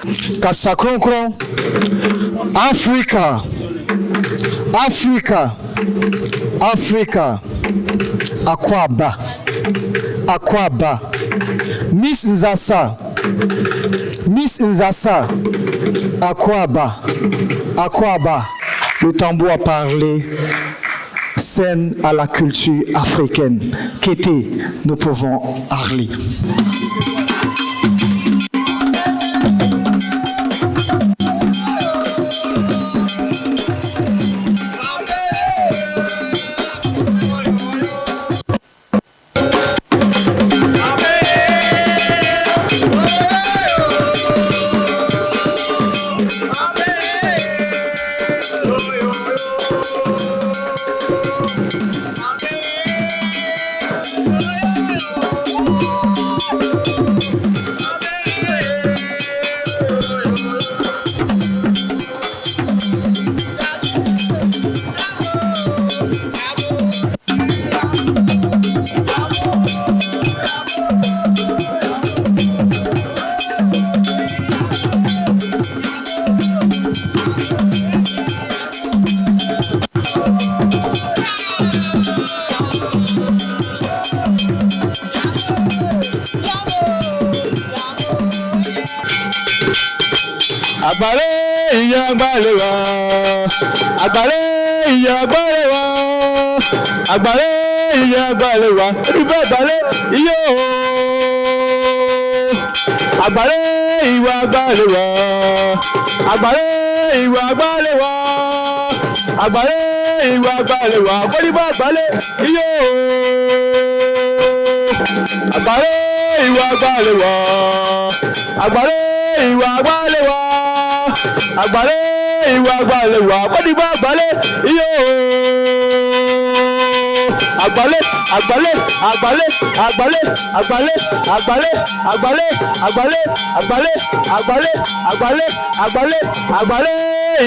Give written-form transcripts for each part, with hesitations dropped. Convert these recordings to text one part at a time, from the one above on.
Kasakronkron, Africa, Africa, Africa, Akwaba, Akwaba, Miss Nzasa, Miss Nzasa, Akwaba, Akwaba, le tambour a parlé, scène à la culture africaine, qu'était nous pouvons parler. Agbale iya agbale wa, agbale iya agbale wa, agbale iya agbale wa, ribe agbale iyo, agbale iwa agbale wa, agbale iwa agbale wa, agbale iwa agbale wa, ribe agbale iyo, agbale iwa agbale wa, agbale iwa agbale wa. Agbale iwa agbale wa bodiba agbale iyo agbale agbale agbale agbale agbale agbale agbale agbale agbale agbale agbale agbale agbale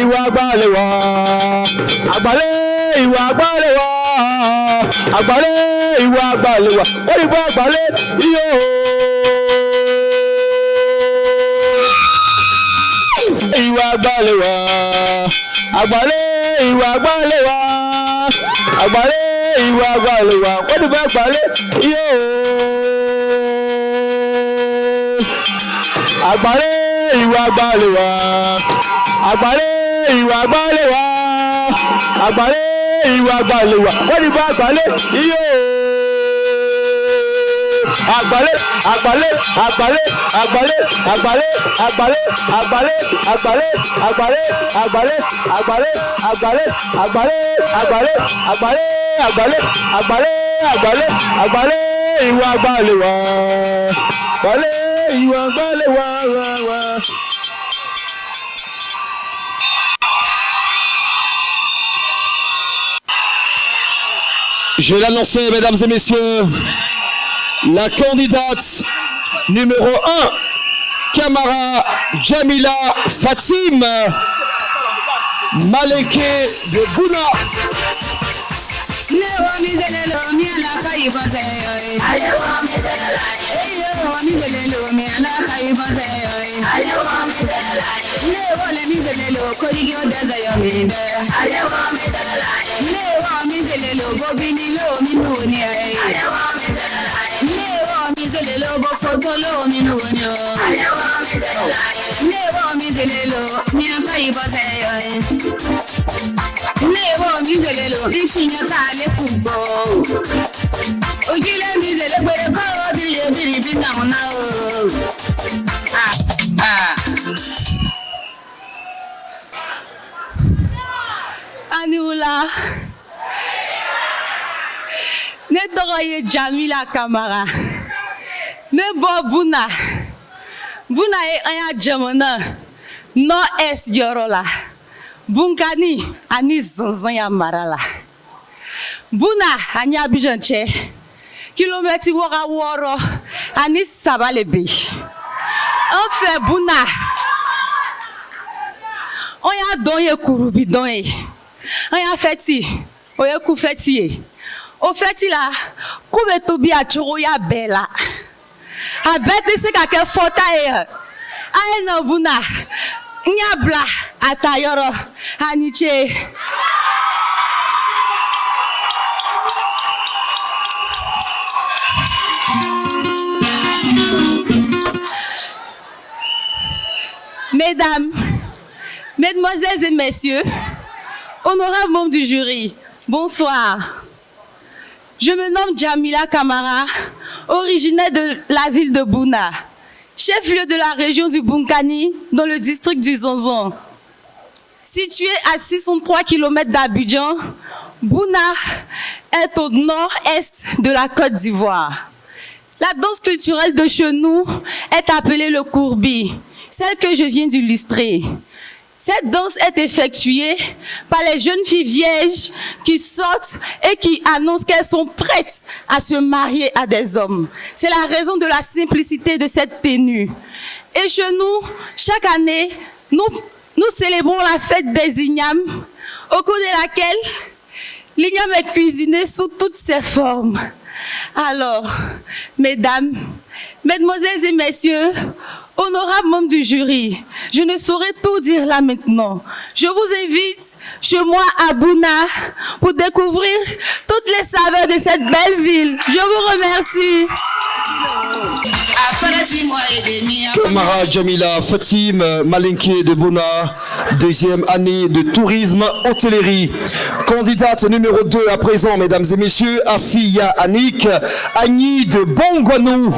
iwa agbale wa agbale iwa agbale wa agbale iwa agbale wa bodiba agbale iyo ìwà àgbàlẹ̀ wa àgbàlẹ̀ ìwà àgbàlẹ̀ wa àgbàlẹ̀ ìwà àgbàlẹ̀ wa wọ́n ti fẹ́ àgbàlẹ̀ yóò àgbàlẹ̀ ìwà àgbàlẹ̀ wa àgbàlẹ̀ ìwà àgbàlẹ̀ wa àgbàlẹ̀ ìwà àgbàlẹ̀ wa wọ́n ti fẹ́ àgbàlẹ̀ yóò. Agbale, agbale, agbale, agbale, agbale, agbale, agbale, agbale, agbale, agbale, agbale, agbale, agbale, agbale, agbale, agbale, agbale, agbale, agbale, ìwà agbale wa, agbale, ìwà agbale wa. Je vais l'annoncer, mesdames et messieurs. La candidate numéro 1, Kamara Jamila Fatim Maleke de Bouna. Anioula ne tɔgɔ ye Jamila Kamara ne bɔ Buna ye an y'a jamana Nord-Est yɔrɔ la Bunkani ani Zanzanya mara la Buna ani Abidjan cɛ kilomɛtiri 6 ani 3 le bɛ yen an fɛ Buna an y'a dɔn ye kurubi dɔn ye an y'a fɛti o ye ku fɛti ye o fɛti la ku bɛ tobi a cogoya bɛɛ la a bɛɛ tɛ se ka kɛ fɔta ye Aeno Buna. Nyabla Atayoro. Aniche. Mesdames, Mesdemoiselles et Messieurs, honorables membres du jury, bonsoir. Je me nomme Jamila Kamara, originaire de la ville de Bouna, chef-lieu de la région du Bunkani, dans le district du Zonzon. Situé à 603 km d'Abidjan, Bouna est au nord-est de la Côte d'Ivoire. La danse culturelle de chez nous est appelée le courbi, celle que je viens d'illustrer. Cette danse est effectuée par les jeunes filles vierges qui sortent et qui annoncent qu'elles sont prêtes à se marier à des hommes. C'est la raison de la simplicité de cette tenue. Et chez nous, chaque année, nous célébrons la fête des ignames, au cours de laquelle l'igname est cuisiné sous toutes ses formes. Alors, mesdames, mesdemoiselles et messieurs, honorables membres du jury, je ne saurais tout dire là maintenant. Je vous invite chez moi à Bouna pour découvrir toutes les saveurs de cette belle ville. Je vous remercie. Kamara Jamila Fatim, Malinké de Bouna, deuxième année de tourisme hôtellerie. Candidate numéro 2 à présent, mesdames et messieurs, Afia Annick, Agni de Bongwanou.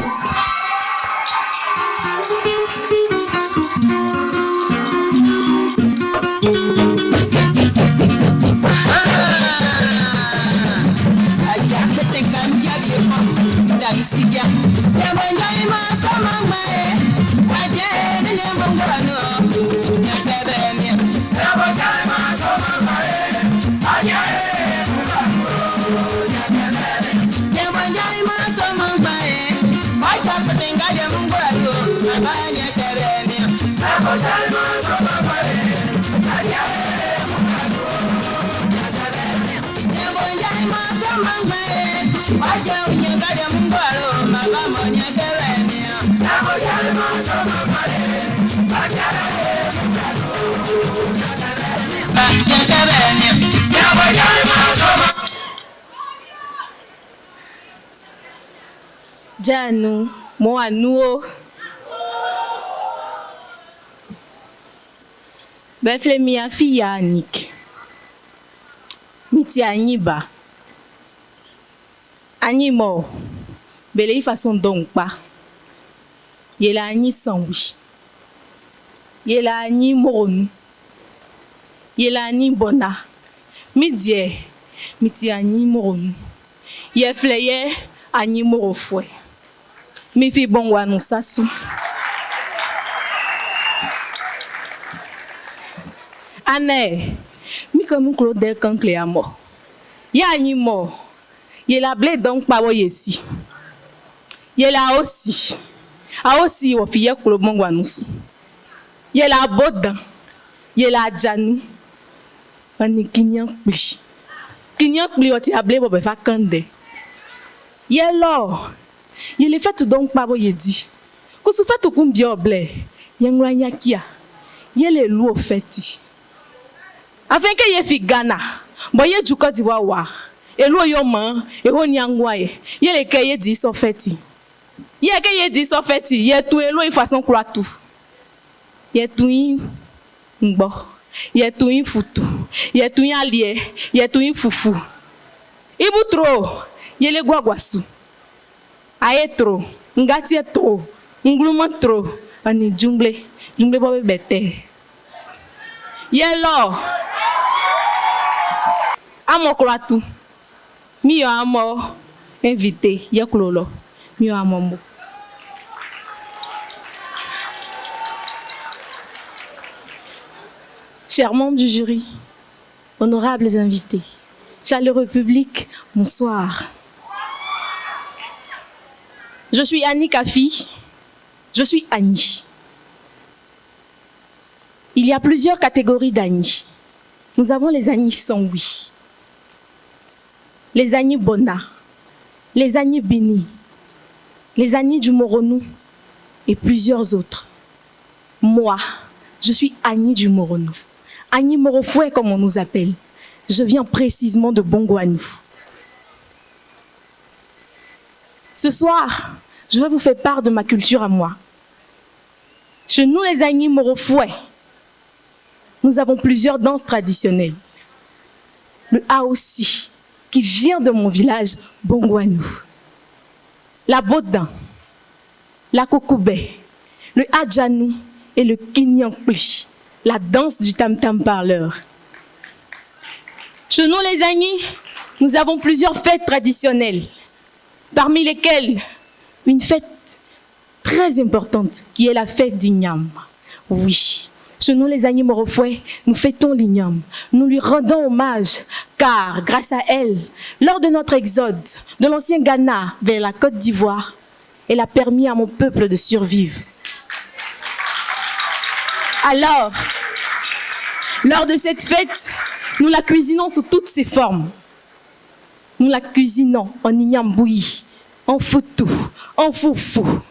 Janu, Moanuo. Befle mi afi Annick. Miti Aniba. Animo. Bele façon donc pas. Yela Ani Sanwi. Yela Ani Moron. Yela Ani Bona. Midie. Miti Ani Moron. Ye fleye Ani Morofwe. Mi fi bon wa nou sasu. Ane, mi comme Claude Kankle a mort. Ya ni mort. Ye la blé donc pas wo yesi. Ye la aussi. A aussi wo fi ye klo bon wa nou su. Ye la bodan. Ye la janu. Ani kinyan pli. Kinyan pli o ti a blé bo be fa kande. Ye lo. Ye le fait donc pas wo ye di. Ko su fait kum bi oble. Ye ngwa nyakia. Ye le lu o feti. Afin que ye fi Ghana, bo ye du Côte d'Ivoire wa, e lo yo man, e ho nyangwa ye le ke ye di so feti. Ye ke ye di so feti, ye tu e lo in façon croit tout. Ye tu in ngbo, ye tu in futu, ye tu in alie, ye tu in fufu. Ibu tro, ye le gwagwasu. Aye tro, ngati e tro, ngluma tro, ani jungle bo be bete. Ye lo amo klatu mi yo amo invité ye klolo mi yo amo mo. Chers membres du jury, honorables invités, chaleureux public, bonsoir. Je suis Annick Afi, je suis Annie. Il y a plusieurs catégories d'Annie. Nous avons les Annie Sanwi, les Annie Bona, les Annie Bini, les Annie du Moronou et plusieurs autres. Moi, je suis Annie du Moronou. Annie Morofoué, comme on nous appelle. Je viens précisément de Bongouanou. Ce soir, je vais vous faire part de ma culture à moi. Chez nous, les Annie Morofoué, nous avons plusieurs danses traditionnelles. Le Aossi, qui vient de mon village, Bongouanou. La Bodin, la Kokoubé, le Adjanou et le Kinyampli, la danse du tam-tam parleur. Chez nous, les Agnis, nous avons plusieurs fêtes traditionnelles, parmi lesquelles une fête très importante qui est la fête d'Ignam. Oui, chez nous, les Agnis Morofoué, nous fêtons l'Ignam. Nous lui rendons hommage car, grâce à elle, lors de notre exode de l'ancien Ghana vers la Côte d'Ivoire, elle a permis à mon peuple de survivre. Alors, lors de cette fête, nous la cuisinons sous toutes ses formes. Nous la cuisinons en igname bouilli, en foutou, en foufou.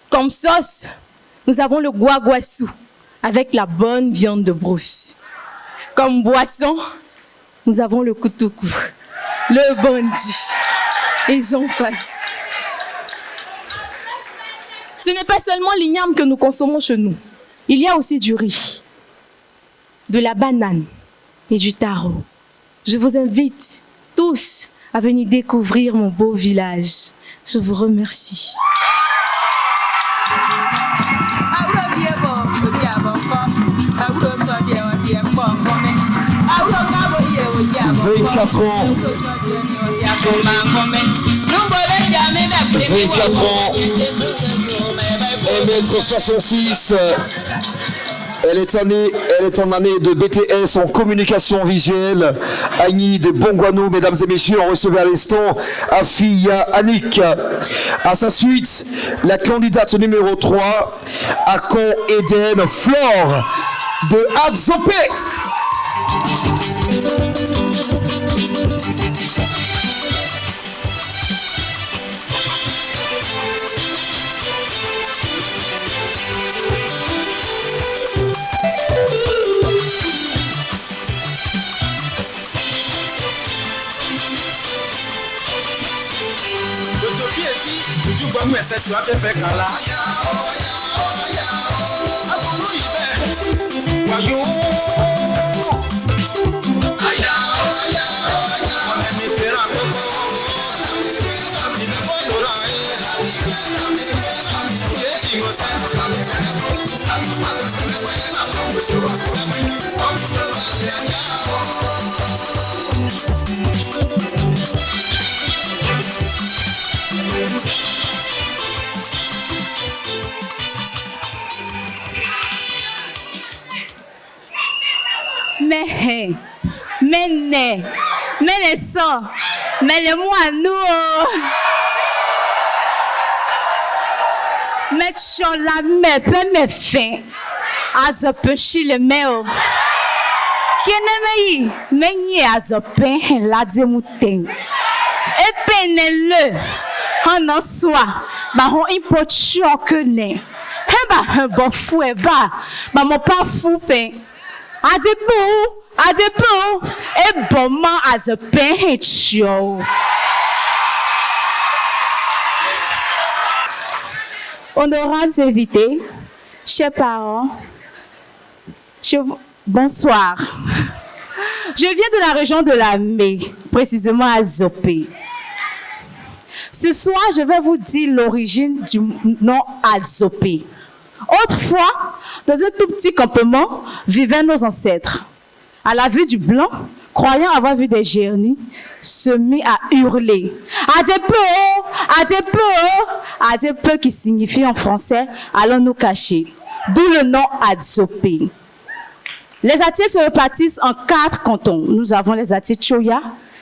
Comme sauce, nous avons le guaguassou avec la bonne viande de brousse. Comme boisson, nous avons le koutoukou, le bondi, et j'en passe. Ce n'est pas seulement l'igname que nous consommons chez nous. Il y a aussi du riz, de la banane et du taro. Je vous invite tous à venir découvrir mon beau village. Je vous remercie. 24 ans. 24 ans. 1m66. Elle est en année de BTS en communication visuelle. Annie de Bongouanou, mesdames et messieurs, on recevait à l'instant Afia Annick. À sa suite, la candidate numéro 3, Akon Eden Flore de Adzopé. Mais les sangs, mais les moineaux, mais chola, mais peu, mais fin, as a pechi le meo. Qui n'est mais n'y as a pain, la démoutée. Et peine-le, en en soi, bah on impotion que n'est. Eh bah, un bon fouet, bah mon pas fou fait. Adepou, et bon man as a pain show. Honorables invités, chers parents, bonsoir. Je viens de la région de la Mé, précisément à Zopé. Ce soir, je vais vous dire l'origine du nom Adzopé. Autrefois, dans un tout petit campement, vivaient nos ancêtres. À la vue du blanc, croyant avoir vu des génies, se mit à hurler. Adepeu qui signifie en français, allons nous cacher. D'où le nom Adzopé. Les Atiers se répartissent en 4 cantons. Nous avons les Atiers Choya,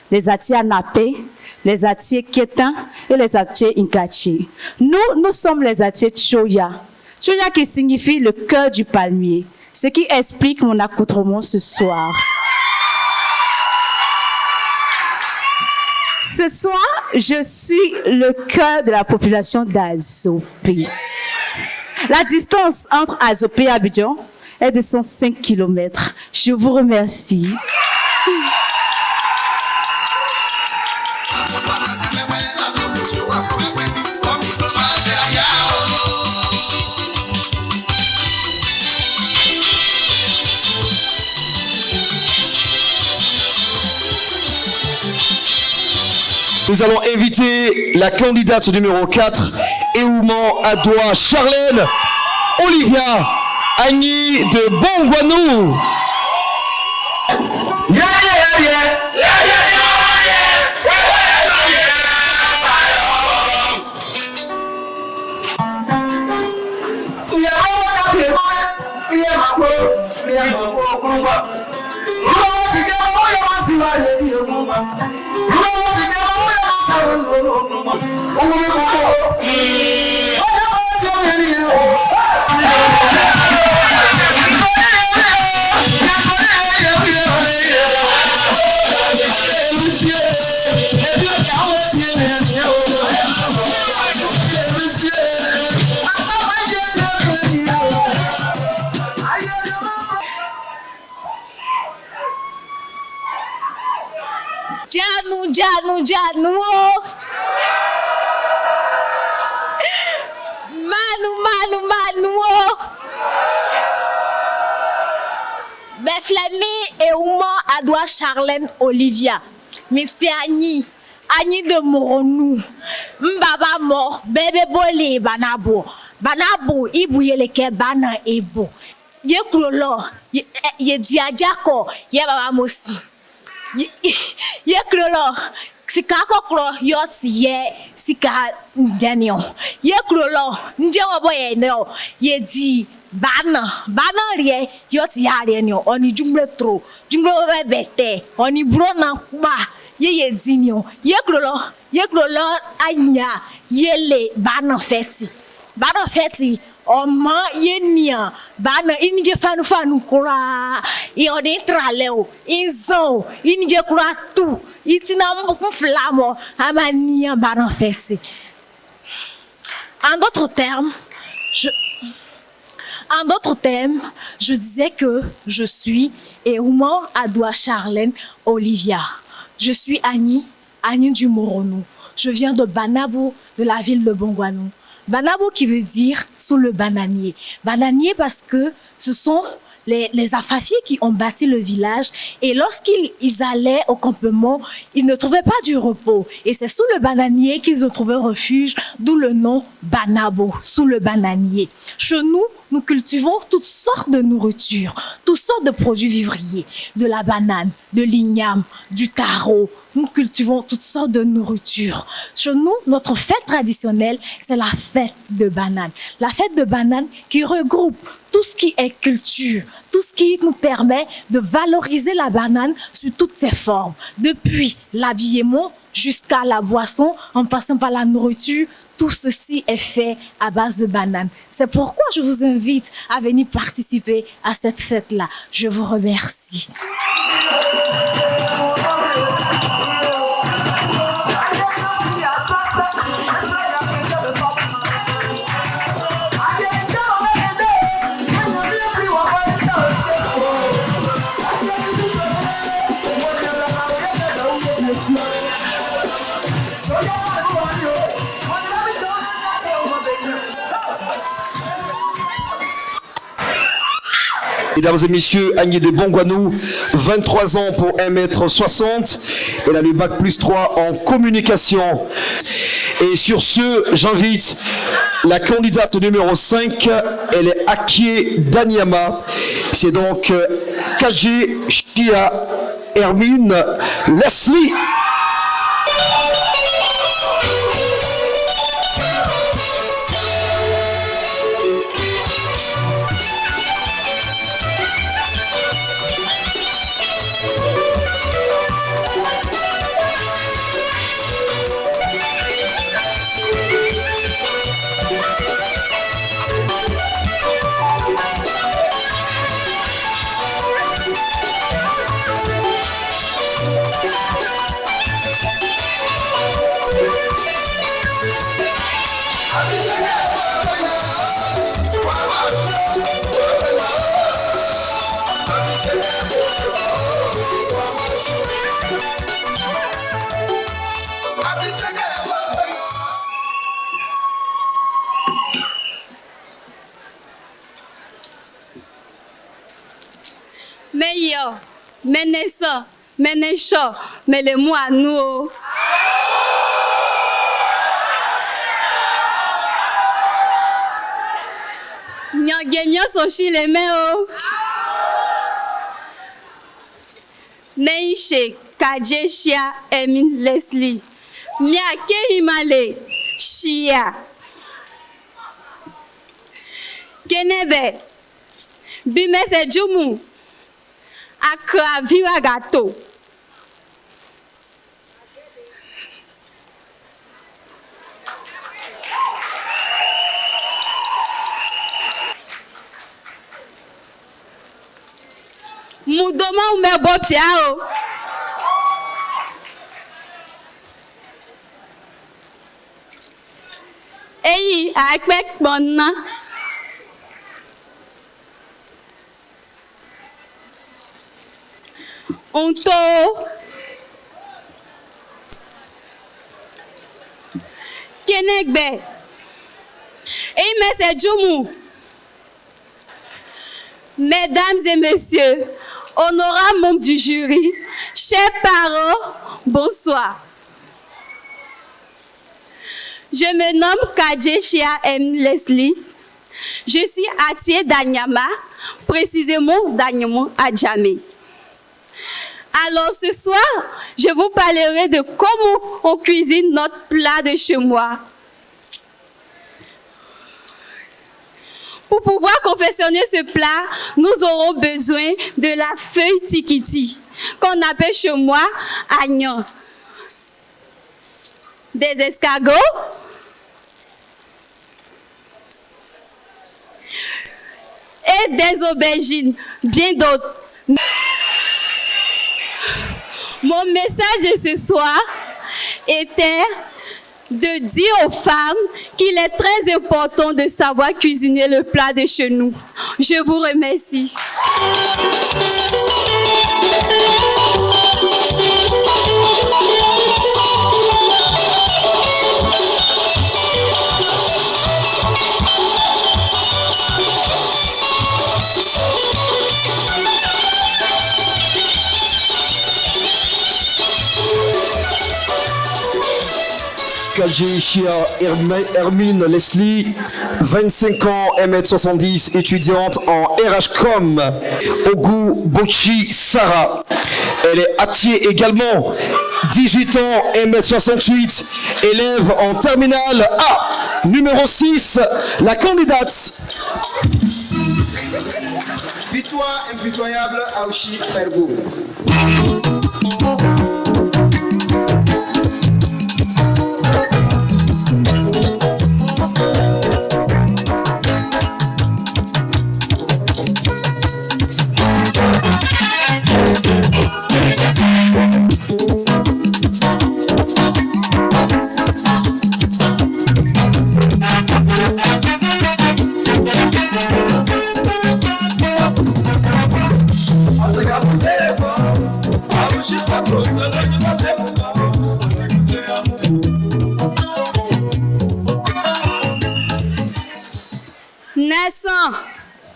les Atiers Anapé, les Atiers Kétin et les Atiers Inkaché. Nous sommes les Atiers Choya. Choya qui signifie le cœur du palmier. Ce qui explique mon accoutrement ce soir. Ce soir, je suis le cœur de la population d'Azopé. La distance entre Azopé et Abidjan est de 105 km. Je vous remercie. Nous allons inviter la candidate numéro 4, Eouman Adoua Charlène Olivia Agni de Bongwanou. Janu, Manu, Beflemi et Ouma Adoua Charlène Olivia, Monsieur Agni de Moronou, Mbaba mort, bébé bolé, banabo, ibouye leke bana ebo, ye krolo, ye diadjako, ye baba mosi. Ye krolo sika kokro yoti ye sika ndenyo ye krolo nje oboye no ye di bana rie yoti ya rie no oni jumble bebete oni bro na ba ye dinyo ye krolo anya ye le bana feti Oma yenia bana inje fanu kura i odi traleo inzo inje kura tu itina mbu flamo amania bana feti. En d'autres termes, je disais que je suis Eouman Adoua Charlène Olivia. Je suis Agni du Moronou. Je viens de Banabo, de la ville de Bongwanou. Banabo qui veut dire sous le bananier. Bananier parce que ce sont les Afafiés qui ont bâti le village et lorsqu'ils allaient au campement, ils ne trouvaient pas du repos. Et c'est sous le bananier qu'ils ont trouvé refuge, d'où le nom Banabo, sous le bananier. Chez nous, nous cultivons toutes sortes de nourriture, toutes sortes de produits vivriers, de la banane, de l'igname, du taro. Nous cultivons toutes sortes de nourriture. Chez nous, notre fête traditionnelle, c'est la fête de banane. La fête de banane qui regroupe tout ce qui est culture, tout ce qui nous permet de valoriser la banane sous toutes ses formes. Depuis l'habillement jusqu'à la boisson, en passant par la nourriture, tout ceci est fait à base de banane. C'est pourquoi je vous invite à venir participer à cette fête-là. Je vous remercie. Mesdames et messieurs, Agni de Bongwanou, 23 ans pour 1m60. Elle a le bac +3 en communication. Et sur ce, j'invite la candidate numéro 5. Elle est Akie Danyama. C'est donc Kaji Shia Hermine Leslie. meilleur, mais naissant, mais naissant, mais le mot à nous. Nyangemia son chile meo. Meishe Kajesha Emin Leslie. Miake Himale Shia. Kenebe. Bimese Jumu. Akra Viva Gato. Moudoma ou me boptiao. Eyi akpek bonna. Onto. Kenegbe. Eyi mese jumu. Mesdames et messieurs, honorables membres du jury, chers parents, bonsoir. Je me nomme Kajesha M. Leslie. Je suis Atié d'Anyama, précisément d'Anyama à Djamé. Alors ce soir, je vous parlerai de comment on cuisine notre plat de chez moi. Pour pouvoir confectionner ce plat, nous aurons besoin de la feuille tikiti, qu'on appelle chez moi agnan, des escargots, et des aubergines, bien d'autres. Mon message de ce soir était de dire aux femmes qu'il est très important de savoir cuisiner le plat de chez nous. Je vous remercie. Kajesha Hermine Leslie, 25 ans, 1m70, étudiante en RH-Com. Ogu Bochi Sarah. Elle est Atié également, 18 ans, 1m68, élève en terminale A. Numéro 6, la candidate. Victoire impitoyable Aouchi Ergo.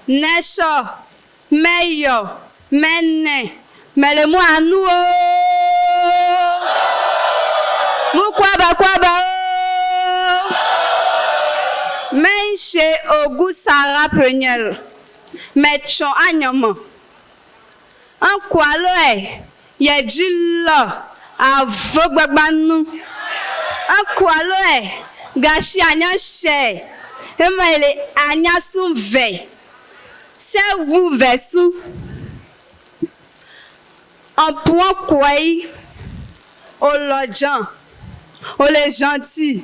Naissant, meilleur, maintenant, mais le mot à nous. Moukwaba. Mais chez Ogu Sarah Peniel, mais chon agnement. En quoi l'oué, y'a dit là, à Vogbagbanou. En quoi l'oué, gâchi agnan cher, et moi il est agnan sous veille. C'est vous verso. En point quoi, au lodjan, au les gentils,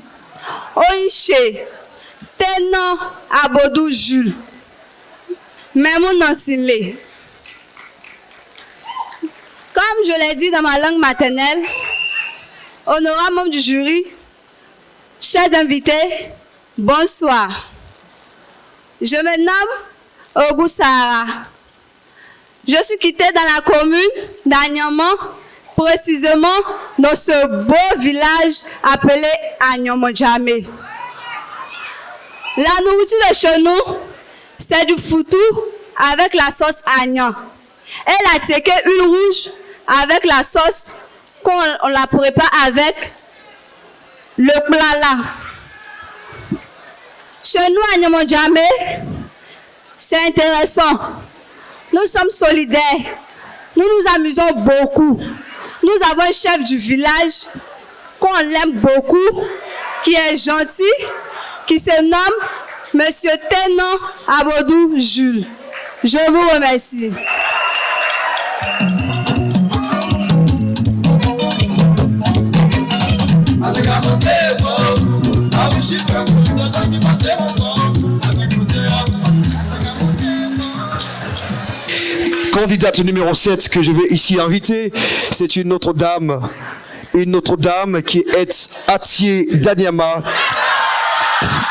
au inché, tenant à Bodou Jules, même mon ensilé. Comme je l'ai dit dans ma langue maternelle, honorable membre du jury, chers invités, bonsoir. Je me nomme Ogu Sarah. Je suis quittée dans la commune d'Anyama, précisément dans ce beau village appelé Anyama-Djamé. La nourriture de chez nous, c'est du foutou avec la sauce agnan. Elle a tiqué une rouge avec la sauce qu'on la prépare avec le plat là. Chez nous à Nyamondjamé, c'est intéressant. Nous sommes solidaires. Nous nous amusons beaucoup. Nous avons un chef du village qu'on aime beaucoup, qui est gentil, qui se nomme Monsieur Tenon Abodou Jules. Je vous remercie. Candidate numéro 7 que je vais ici inviter, c'est une autre dame qui est Atié Danyama.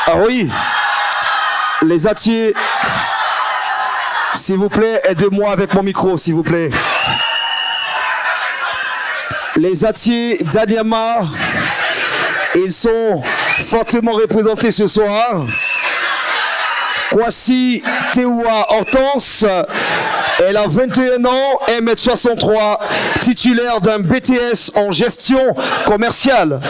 Ah oui, les Atié, s'il vous plaît, aidez-moi avec mon micro, s'il vous plaît. Les Atié Danyama, ils sont fortement représentés ce soir. Kwasi Tewa Hortense, elle a 21 ans, 1m63, titulaire d'un BTS en gestion commerciale.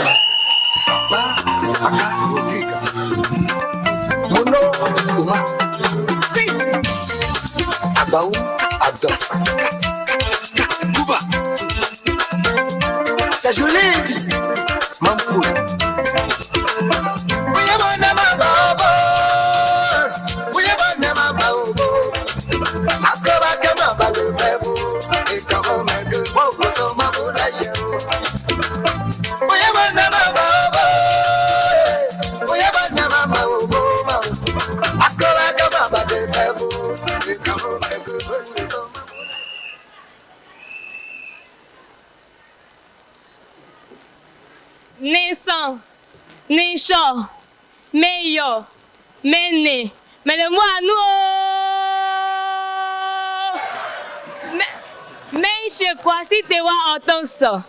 Ça je l'ai dit, Mampoul. Naissant, Néchant, Meyo, Méné, mais le moi nous. Mais chez quoi si tu vois entendre ça?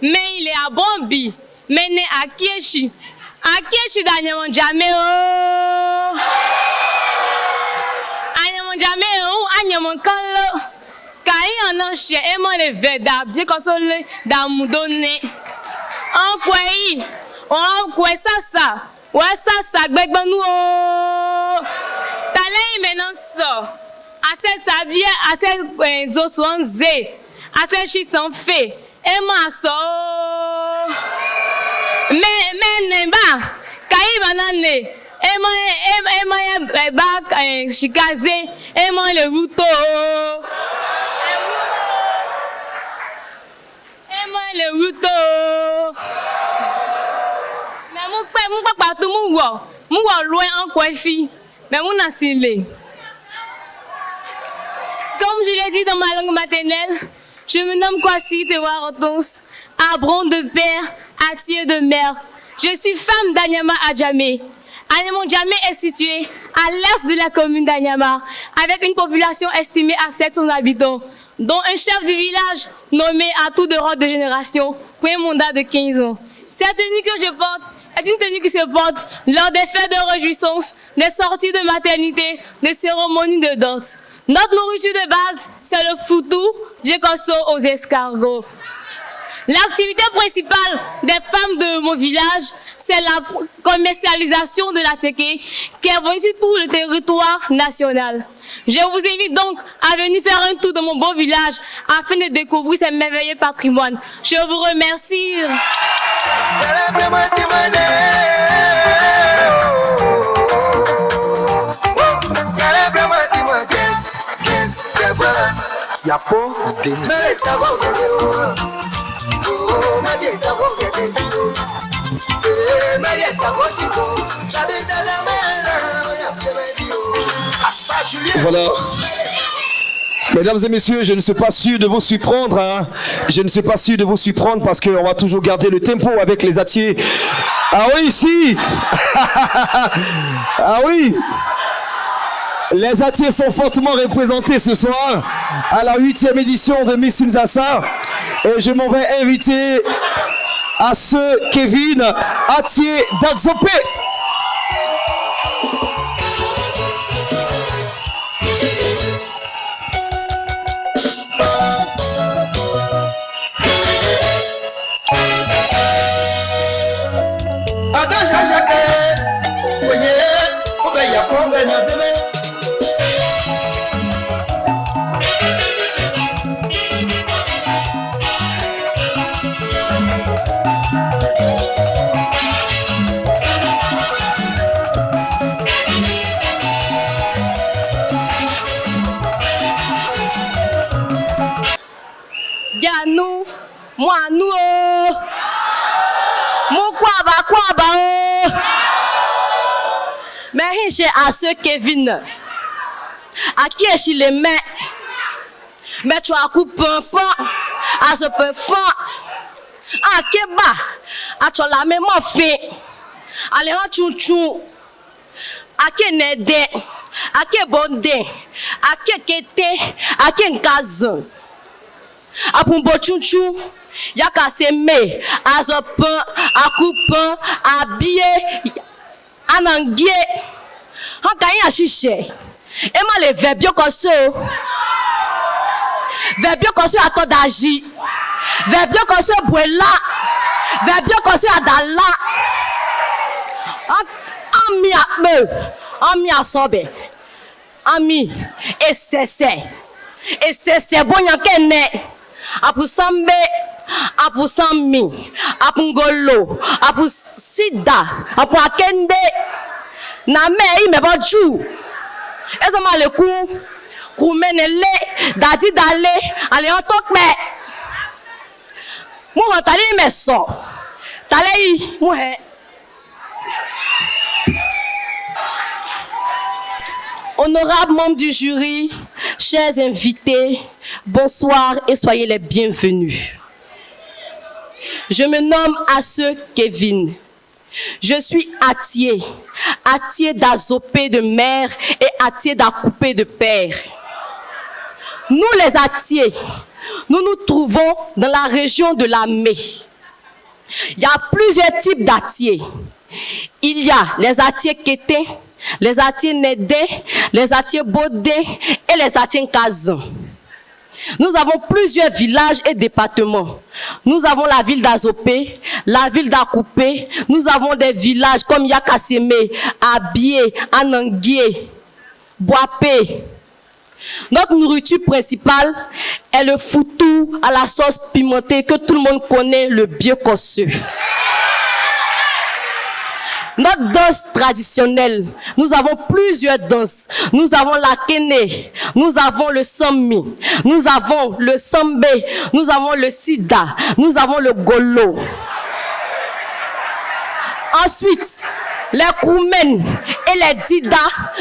Mais il est à Bombi, Méné à Kiechi. À Kiechi dans Nyamondjamé oh. À Nyamondjamé oh, à Nyamonkanlo. Car il y en a chien et moi les veda, bien consolé dans Moudonné. En quoi y? En quoi ça? Ouais ça, gbegbe nous oh. T'allais maintenant ça. Assez sabia, assez zosuan zé. Assez chison fait. Et moi ça. Mais n'est-ce Kaï banane. Et moi ba chikaze. Et moi le routo. Et moi le routo. Mais mon papa tout mon loin en quoi fille. Mais mon asile. Comme je l'ai dit dans ma langue maternelle, je me nomme Kwasi Tewa Hortense, Abron de père, Atié de mère. Je suis femme d'Anyama Adjamé. Nyamondjamé est situé à l'est de la commune d'Anyama, avec une population estimée à 700 habitants, dont un chef du village nommé à tour de rang de génération pour un mandat de 15 ans. Cette tenue que je porte est une tenue qui se porte lors des fêtes de réjouissance, des sorties de maternité, des cérémonies de danse. Notre nourriture de base, c'est le foutou, djekoso aux escargots. L'activité principale des femmes de mon village, c'est la commercialisation de la teke qui est venue sur tout le territoire national. Je vous invite donc à venir faire un tour de mon beau village afin de découvrir ce merveilleux patrimoine. Je vous remercie. Voilà. Mesdames et messieurs, je ne suis pas sûr de vous surprendre. Hein. Je ne suis pas sûr de vous surprendre parce qu'on va toujours garder le tempo avec les Atiés. Ah oui, si. Ah oui. Les Atiés sont fortement représentés ce soir à la 8e édition de Miss Nzassa. Et je m'en vais inviter à ce Kevin Atié d'Adzopé. Moi, nous, mon quoi, mais riche à ce Kevin, à qui est-ce les mains, mais tu as coupé un fort, à ce peu fort, à qui bas, à tu la même fait, allez en chouchou, à qui n'aide, à qui bondé, à qui kété, à qui gazon, à pour bon chouchou. Y'a qu'à s'aimer, à se pain, à couper, à habiller, à n'enguer. On gagne à chicher. Et moi, les verbes bien comme ça. Verbes bien comme ça à toi d'agir. Verbes bien comme ça à boire là. Verbes bien comme ça à dalla. On m'y a peu. On m'y a sobé. On m'y. Et c'est bon, y'a qu'un nez. A pour sambe, a pour sammi, a pour ngolo, a pour sida, a pour akende, na me me ba jou. Et ça m'a le coup menele, dadi dale, allez en tok me. Moi tali me so. Tali moi. Honorables membres du jury, chers invités, bonsoir et soyez les bienvenus. Je me nomme Asse Kevin. Je suis Atié d'Azopé de mère et Atié d'Acoupé de père. Nous les Atiés, nous nous trouvons dans la région de la Mé. Il y a plusieurs types d'Atiés. Il y a les Atiés Kété, les Atiés Nédé, les Atiés Bodé et les Atiés Kazan. Nous avons plusieurs villages et départements. Nous avons la ville d'Azopé, la ville d'Acoupé. Nous avons des villages comme Yakaseme, Abié, Anangué, Boapé. Notre nourriture principale est le foutou à la sauce pimentée que tout le monde connaît, le biokosse. Notre danse traditionnelle, nous avons plusieurs danses. Nous avons la kéné, nous avons le sammi, nous avons le sambé, nous avons le sida, nous avons le golo. Ensuite, les koumen et les dida,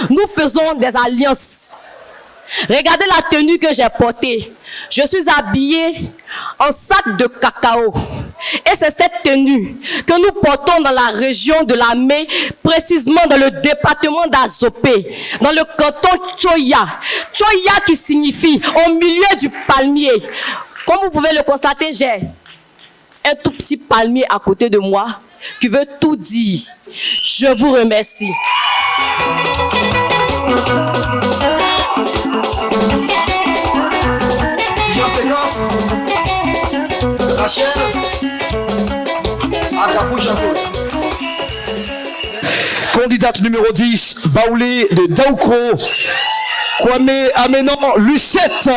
nous faisons des alliances. Regardez la tenue que j'ai portée. Je suis habillée en sac de cacao. Et c'est cette tenue que nous portons dans la région de la Mé, précisément dans le département d'Azopé, dans le canton Tchoya. Tchoya qui signifie au milieu du palmier. Comme vous pouvez le constater, j'ai un tout petit palmier à côté de moi qui veut tout dire. Je vous remercie. Candidate numéro 10, Baoulé de Daoukro, Kwame Amenan Lucette.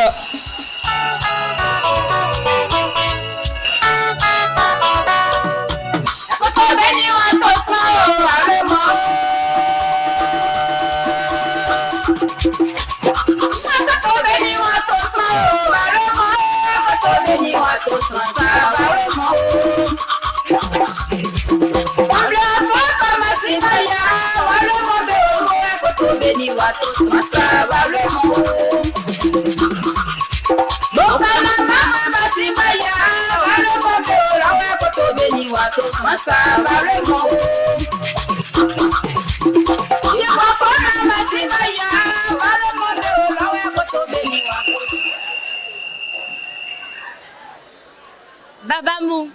Babamou,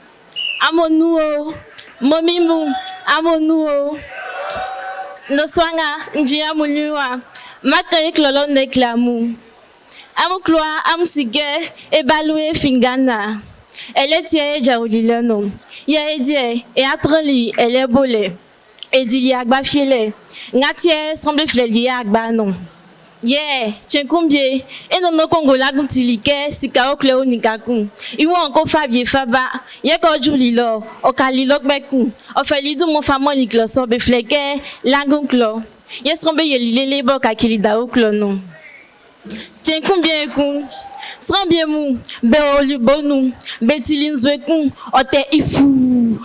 amonou, momimou, amonou, no swanga, njia muluwa, makaye klolo neklamou. Amukloa, amsige, ebalue fingana. Elle est tiée, jaoudilano. Ya edie, et atreli, elle est bolée. Et dit agba fiele. Ngatie, semble fleli agba non. Yeah, tchenkumbie, et non no kongola guntilike, sikao kleo nikaku. Iwo encore fabie faba, yako julilo, okalilok beku, ofelidu mon famon niklo sobe fleke, lagunklo. Yes rombe yelile lebo kakili daoklo non. Tchenkumbie ku. Sans bien mou, ben au bonou, ben tilin zwekun, ote ifou.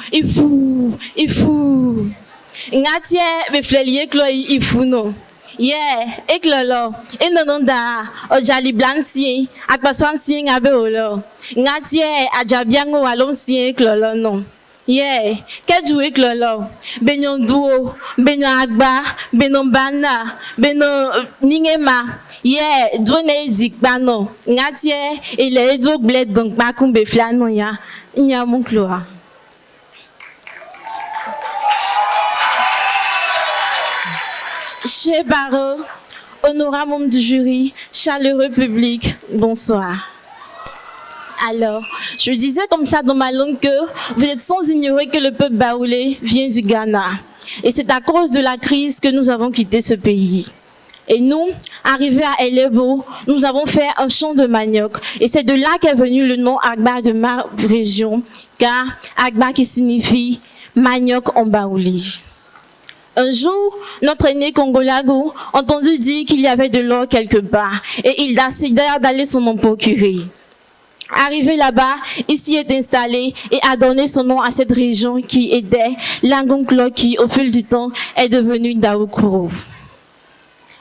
Ngatie be flelier kloi ifou no. Yeah, ek lolo, enononda, ojali blanci, akpaswan sien abe olo. Ngatie ajabiango alon sien ek lolo no. Yeah, kedjou ek lolo, benyon duo, benyon agba, benyon bana, benyon ningema. Yeah, drone dik bano. Ngatie, ele edwo bled donc makumbe flano ya. Nya mon kloa. Chers parents, honorables membres du jury, chaleureux public, bonsoir. Alors, je disais comme ça dans ma langue que vous êtes sans ignorer que le peuple baoulé vient du Ghana. Et c'est à cause de la crise que nous avons quitté ce pays. Et nous, arrivés à Elebo, nous avons fait un champ de manioc. Et c'est de là qu'est venu le nom Agba de ma région, car Agba qui signifie manioc en baouli. Un jour, notre aîné Congolago entendu dire qu'il y avait de l'or quelque part et il décida d'aller s'en en procurer. Arrivé là-bas, il s'y est installé et a donné son nom à cette région qui était Langonklo qui, au fil du temps, est devenue Daoukro.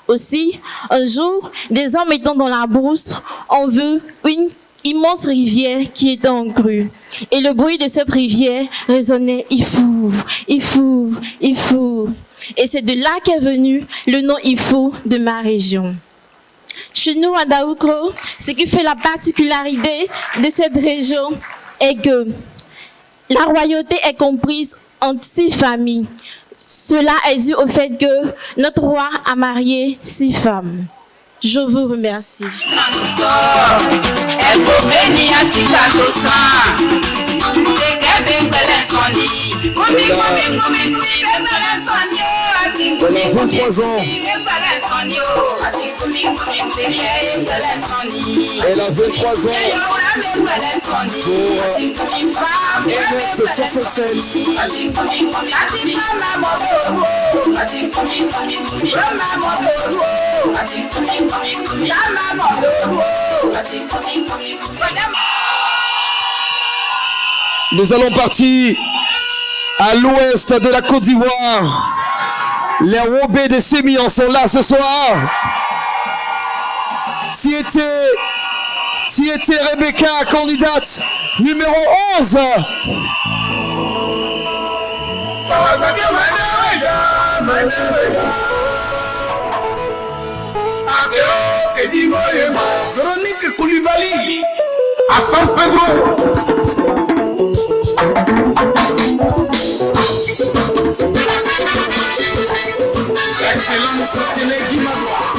Aussi, un jour, des hommes étant dans la brousse ont vu une immense rivière qui était en crue. Et le bruit de cette rivière résonnait Ifou, Ifou, Ifou. Et c'est de là qu'est venu le nom Ifou de ma région. Chez nous, à Daoukro, ce qui fait la particularité de cette région est que la royauté est comprise en 6 familles. Cela est dû au fait que notre roi a marié 6 femmes. Je vous remercie. Elle a 23 ans. Elle a 23 ans. Pour sur cette scène. Nous allons partir à l'ouest de la Côte d'Ivoire. Les Wobé des Sémillans sont là ce soir. Tiété Rebecca, candidate numéro 11. Véronique Koulibaly à San Pedro. Excellence Téléguy Magloire.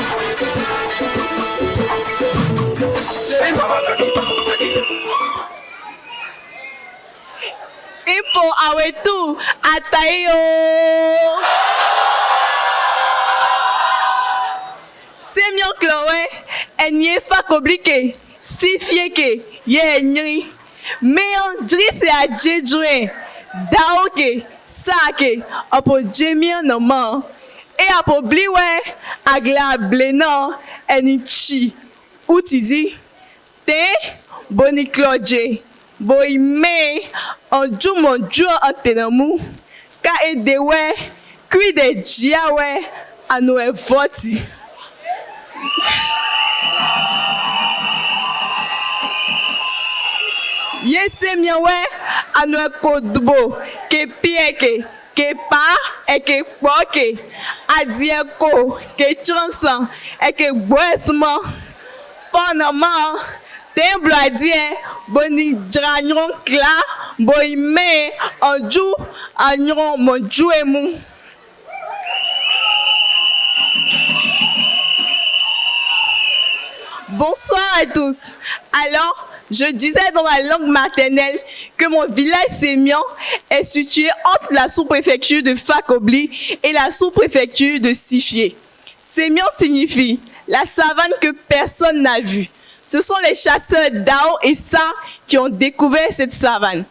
Ipo awetu atayo. Semyon Chloé, enye fa koblike, si fieke, ye nyri. Meyon drise a djedjouen, daoke, sake, apo djemien noman. E apo bliwe, agla blenan, eni chi. Ou ti di, te, boni klodje, boy me, anjou monjou antenamou, ka e dewe, kwi de djiawe, anwe voti. Ye semyawe anwe kodbo ke pieke ke pa e ke kwoke adieko ke chanson e ke boesman ponaman temblo adie boni dragnon kla boy me anjou agnon monjouemu. Bonsoir à tous. Alors, je disais dans ma langue maternelle que mon village Sémian est situé entre la sous-préfecture de Fakobli et la sous-préfecture de Sifié. Sémian signifie la savane que personne n'a vue. Ce sont les chasseurs Dao et Sa qui ont découvert cette savane.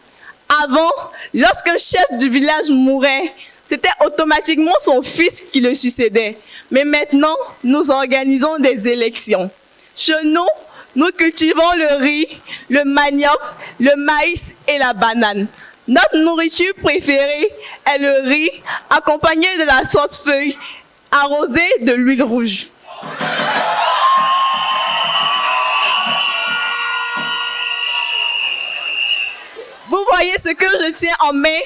Avant, lorsqu'un chef du village mourait, c'était automatiquement son fils qui le succédait. Mais maintenant, nous organisons des élections. Chez nous, nous cultivons le riz, le manioc, le maïs et la banane. Notre nourriture préférée est le riz accompagné de la sauce-feuille arrosée de l'huile rouge. Vous voyez ce que je tiens en main?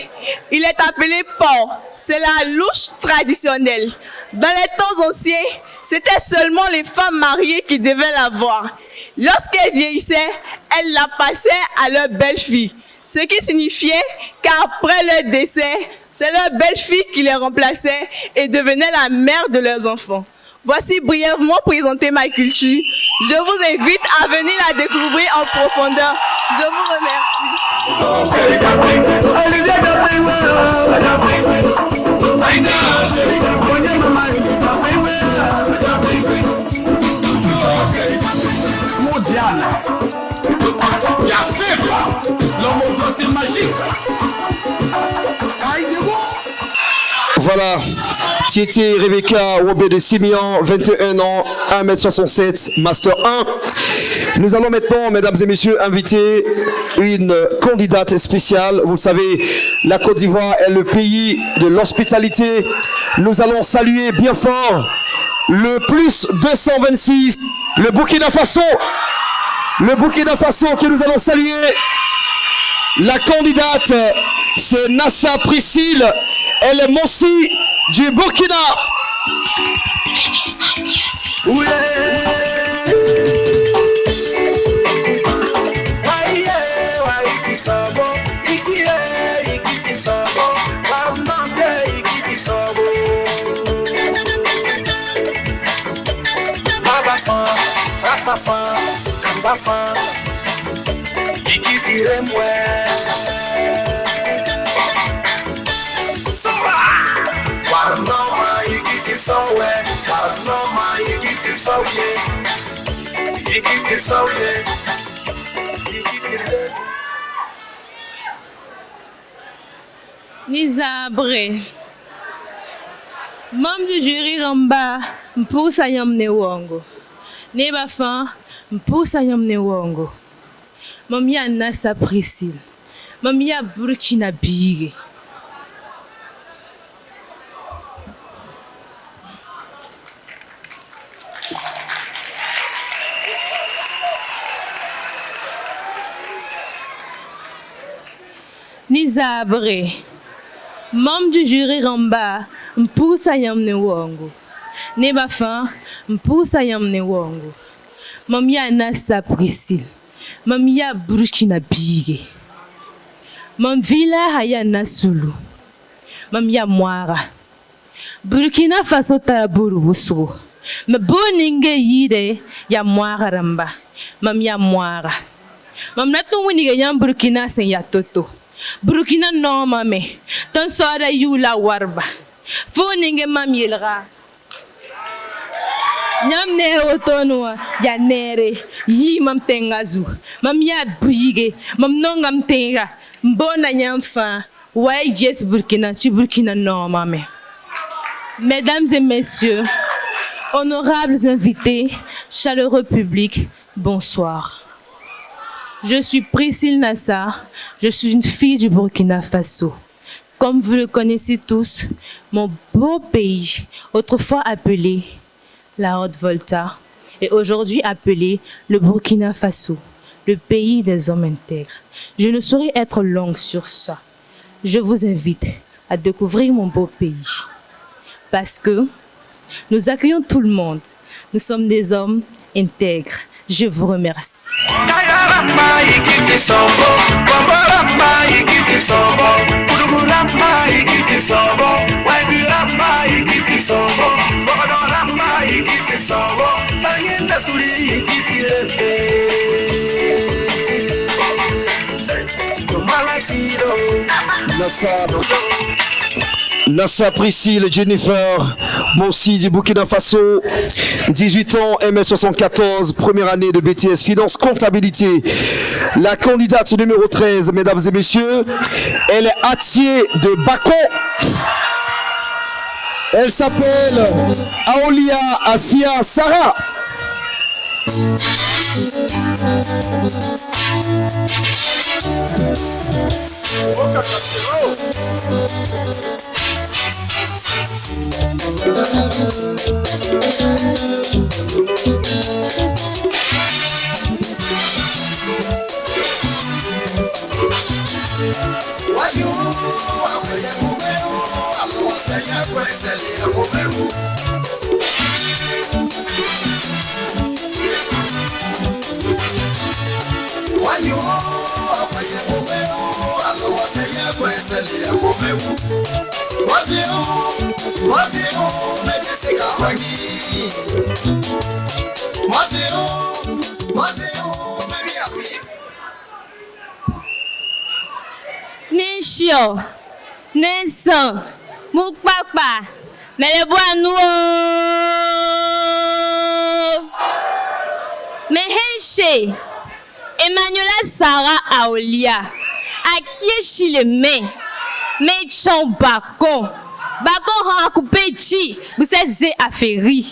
Il est appelé porc. C'est la louche traditionnelle. Dans les temps anciens, c'était seulement les femmes mariées qui devaient l'avoir. Lorsqu'elles vieillissaient, elles la passaient à leur belle-fille. Ce qui signifiait qu'après leur décès, c'est leur belle-fille qui les remplaçait et devenait la mère de leurs enfants. Voici brièvement présenter ma culture. Je vous invite à venir la découvrir en profondeur. Je vous remercie. Voilà, Tieté Rebecca Wobé de Simian, 21 ans, 1m67, Master 1. Nous allons maintenant, mesdames et messieurs, inviter une candidate spéciale. Vous le savez, la Côte d'Ivoire est le pays de l'hospitalité. Nous allons saluer bien fort le plus 226, le Burkina Faso. Le Burkina Faso que nous allons saluer. La candidate, c'est Nassa Priscille. Elle est Mossi du Burkina. Oui. Nizabre. Membre du jury Ramba, Mpousa Yamne Wongo. Neba fan, Mpousa Yamne Wongo. Mamia Nassa Priscille. Mamia Burkina Bige. Nizabre. Membre du jury Ramba, Mpousa Yamne Wongo. Neba fan, Mpousa Yamne Wongo. Mamia Nassa Priscille. Mamia Burkina Bige. Mam villa haya Nasulu. Mamia Moara. Burkina Faso taburu busu. Me boninge yide ya Moara Ramba. Mamia Moara. Mam natu winige yam Burkina sen ya toto. Burkina no mame, ton sora yula warba. Foninge mam yelga. Nyam ne otonwa ya nere yi mam tengazu. Mam ya bige, mam nongam tenga. Mbona nyam fa, wai yes Burkina, chi Burkina no mame. Mesdames et messieurs, honorables invités, chaleureux public, bonsoir. Je suis Priscille Nassa, je suis une fille du Burkina Faso. Comme vous le connaissez tous, mon beau pays, autrefois appelé la Haute-Volta, est aujourd'hui appelé le Burkina Faso, le pays des hommes intègres. Je ne saurais être longue sur ça. Je vous invite à découvrir mon beau pays. Parce que nous accueillons tout le monde. Nous sommes des hommes intègres. Je vous remercie. Nassa Priscille Jennifer, Mossi du Burkina Faso, 18 ans, 1m74, première année de BTS Finance Comptabilité. La candidate numéro 13, mesdames et messieurs, elle est Atier de Bako. Elle s'appelle Aolia Afia Sarah. Nishio, Nelson, Mukpapa, Meleboanou, Mehenche, Emmanuela Sarah Aolia, Akiechi les mains, Mechon Bakon, Bakon Hankupeti, vous êtes affairés.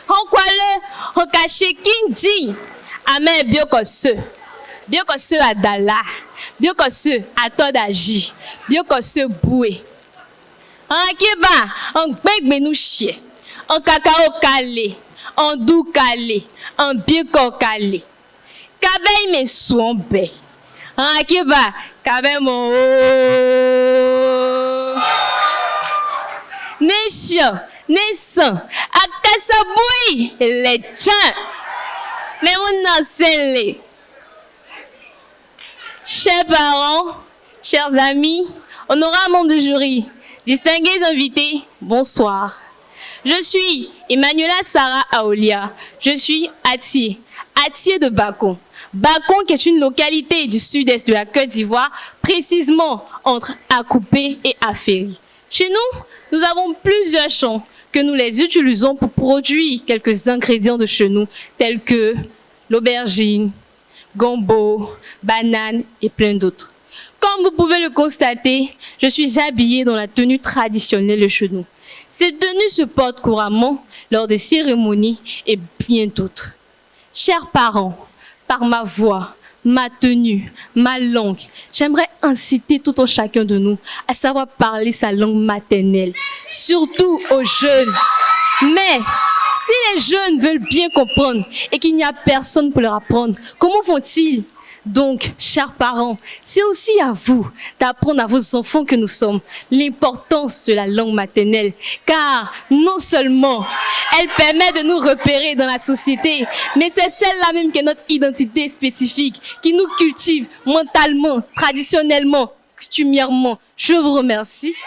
Hankwale, Hankache Kinji, Amen Biokose, Biokose Adala. Bien que ce attend d'agir, bien que ce boué. En kiba, en beg benouché, en cacao calé, en doux calé, en bico calé. Kabe me swombe. En kiba, kabe mo. Nation, naissant, akasaboui, les gens. Mais mon enseigne. Chers parents, chers amis, honorables membres de jury, distingués invités, bonsoir. Je suis Emmanuela Sarah Aolia. Je suis Atié de Bakon. Bakon qui est une localité du sud-est de la Côte d'Ivoire, précisément entre Akupé et Aféry. Chez nous avons plusieurs champs que nous les utilisons pour produire quelques ingrédients de chez nous, tels que l'aubergine, gombo, banane et plein d'autres. Comme vous pouvez le constater, je suis habillée dans la tenue traditionnelle de chez nous. Cette tenue se porte couramment lors des cérémonies et bien d'autres. Chers parents, par ma voix, ma tenue, ma langue, j'aimerais inciter tout un chacun de nous à savoir parler sa langue maternelle, surtout aux jeunes. Mais si les jeunes veulent bien comprendre et qu'il n'y a personne pour leur apprendre, comment font-ils? Donc, chers parents, c'est aussi à vous d'apprendre à vos enfants que nous sommes l'importance de la langue maternelle, car non seulement elle permet de nous repérer dans la société, mais c'est celle-là même qui est notre identité spécifique, qui nous cultive mentalement, traditionnellement, coutumièrement. Je vous remercie. «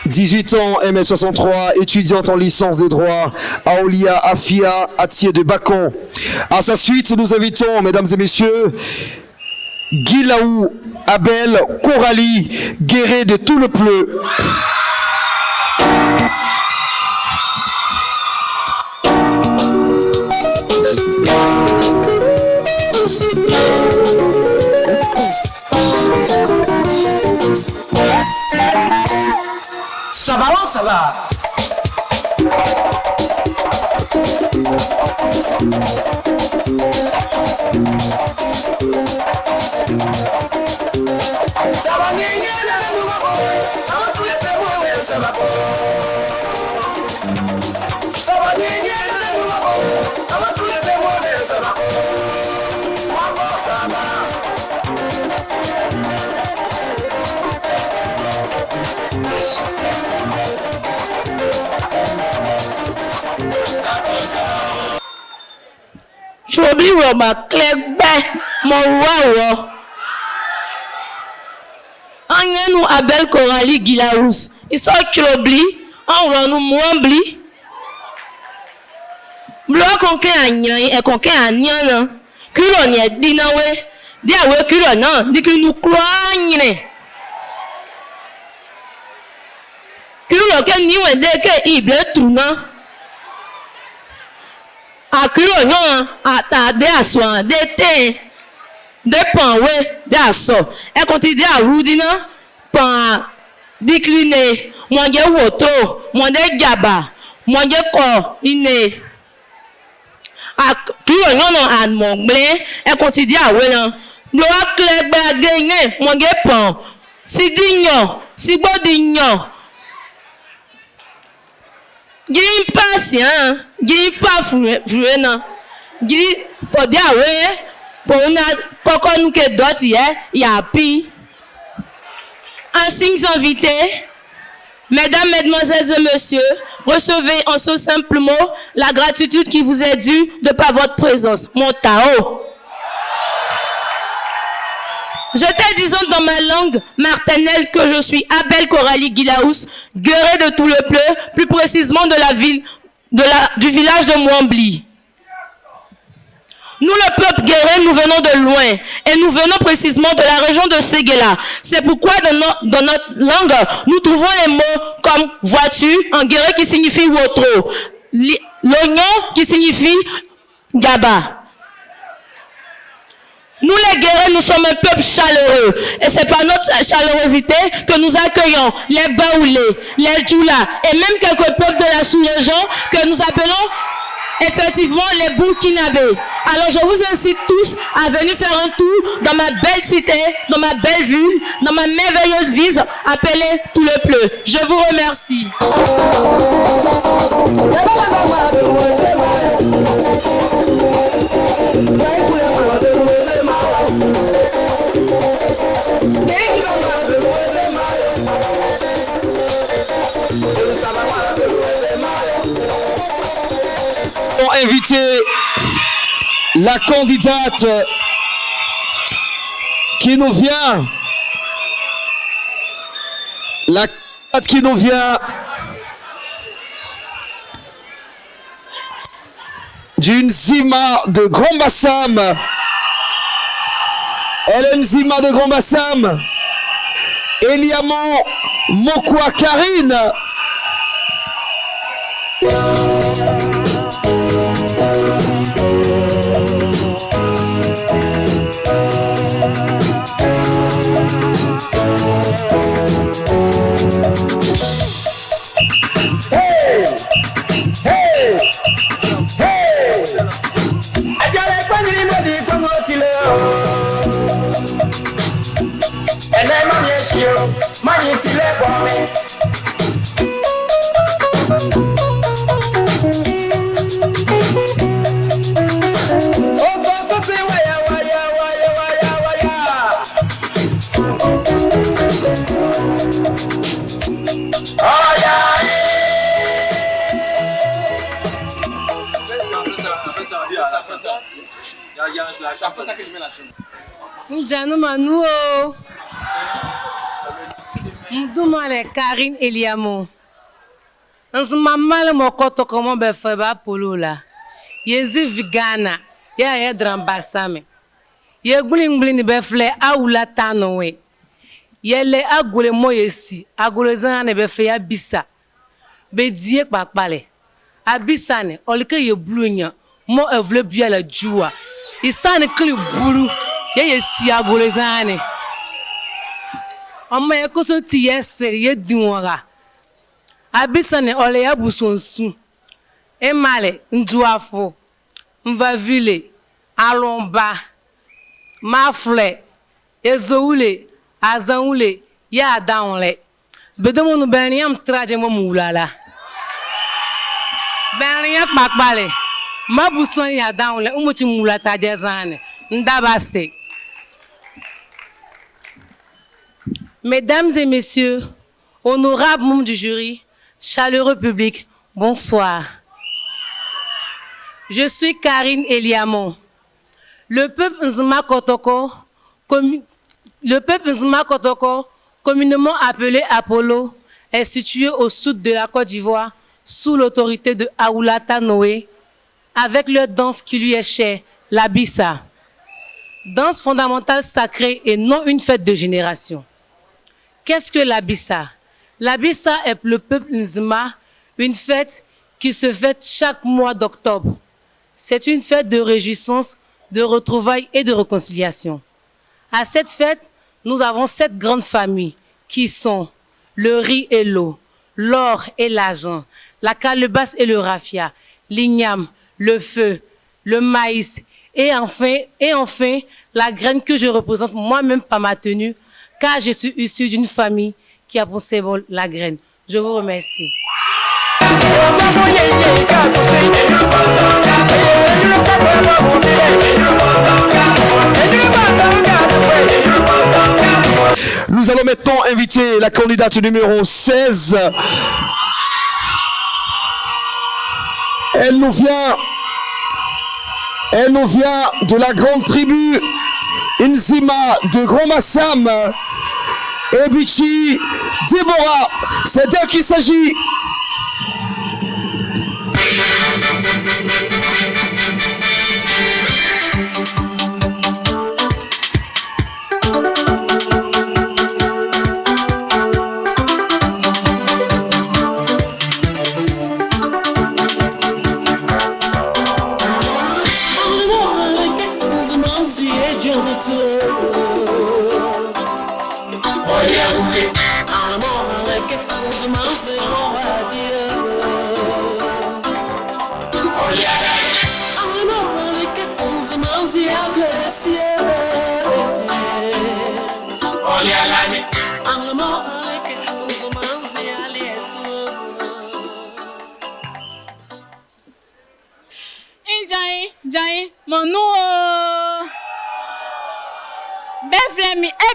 18 ans, ML63, étudiante en licence de droit, Aolia Afia, Atié de Bakon. À sa suite, nous invitons, mesdames et messieurs, Guilaou Abel Coralie, Guéré de tout le pleu. Ça va, ça va. J'oublie ma clé, mon roi. On nous Abel Coralie Guilaous. Ils sont qui l'oublient, on va nous m'oublie. Bloc conquête à nyan et conquête à nyan. Que l'on y a dinawe. Dia we kilo non, di kilo kwanyine. Kilo ke ni we de ke ibe truna. A kilo non ata de aswan de te de panwe de aso. E konti de arudina pan décliné, moi j'ai wotro, moi j'ai gaba, moi j'ai ko ine. A kilo non an mon blé, e continue a we lan. Lo a kle gba gagné, moi j'ai pan. Si dignon, si bodignon. Gin patient, gin pas foué nan. Gin po dia we, po na koko nou ke dot ya pi. Ainsi invités, mesdames, mesdemoiselles et messieurs, recevez en ce simple mot la gratitude qui vous est due de par votre présence. Mon Tao. Je te disons dans ma langue martinienne que je suis Abel Coralie Guilaous, guerrier de tout le peuple, plus précisément de la ville, du village de Mwambli. Nous, le peuple guerrier, nous venons de loin et nous venons précisément de la région de Séguéla. C'est pourquoi dans notre langue, nous trouvons les mots comme voiture en guerrier qui signifie wotro, l'oignon qui signifie gaba. Nous les guerriers, nous sommes un peuple chaleureux et c'est par notre chaleurosité que nous accueillons les Baoulés, les Djoula et même quelques peuples de la sous-région que nous appelons effectivement les Burkinabés. Alors je vous incite tous à venir faire un tour dans ma belle cité, dans ma belle ville, dans ma merveilleuse ville appelée Tout le Pleu. Je vous remercie. Pour inviter la candidate qui nous vient, d'une Zima de Grand Bassam. Elle est une Zima de Grand Bassam. Eliamon Mokwa Karine. Njano Manu Mdoumane Karine Eliamon. Nzmamale mokoto comment be feba polo la. Yezi vigana. Ya drambasame. Ye gblingblin be fle awula tanowe. Yele agole moyesi. Agole zane be fe ya bisa. Be die kpakpale. Abisane olike ye blunya. Mo evle bia la jua. Isane kli bulu. Ye si agole zane. Oma ye koso ti ye seri ye dinwara. Abisane ole ya busonsu. Emale njuafo. Mvavile. Alomba. Mafle. Ezoule. Azanule. Ya daonle. Bedomo nou benyam traje mo moulala. Benyak bakbale. Mabuson ya daonle. Umuchi moulata dezane. Ndabase. Mesdames et messieurs, honorables membres du jury, chaleureux public, bonsoir. Je suis Karine Eliamon. Le peuple Nzima Kotoko, communément appelé Apollo, est situé au sud de la Côte d'Ivoire, sous l'autorité de Aoulata Noé, avec leur danse qui lui est chère, la Bissa. danse fondamentale sacrée et non une fête de génération. Qu'est-ce que l'Abissa? L'Abissa est pour le peuple Nzima une fête qui se fête chaque mois d'octobre. C'est une fête de réjouissance, de retrouvailles et de réconciliation. À cette fête, nous avons 7 grandes familles qui sont le riz et l'eau, l'or et l'argent, la calebasse et le raffia, l'igname, le feu, le maïs et enfin la graine que je représente moi-même par ma tenue, car je suis issue d'une famille qui a pour symbole la graine. Je vous remercie. Nous allons maintenant inviter la candidate numéro 16. Elle nous vient de la grande tribu Nzima de Grand Massam. Ebichi Deborah, c'est d'elle qu'il s'agit.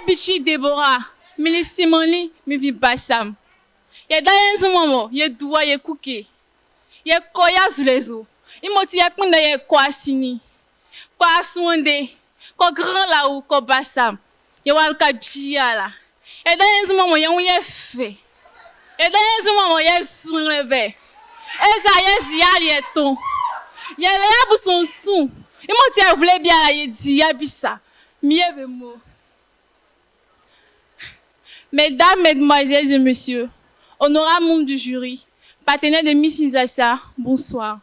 Ebichi Deborah, milisimoli mi vi basam. Ye dayen zumomo, ye duwa ye kuke. Ye koya zulezo. Imoti ye kunda ye kwa sini. Kwa aswande, kwa grand la ou kwa basam. Ye walka biyala. Ye dayen zumomo ye unye fe. Ye dayen zumomo ye zunleve. Eza ye ziyali ye ton. Ye le yabu son sou. Imoti ye vle biyala ye di yabisa. Miye ve mo. Mesdames, Mesdemoiselles et Messieurs, honorables membres du jury, partenaires de Miss Nzassa, bonsoir.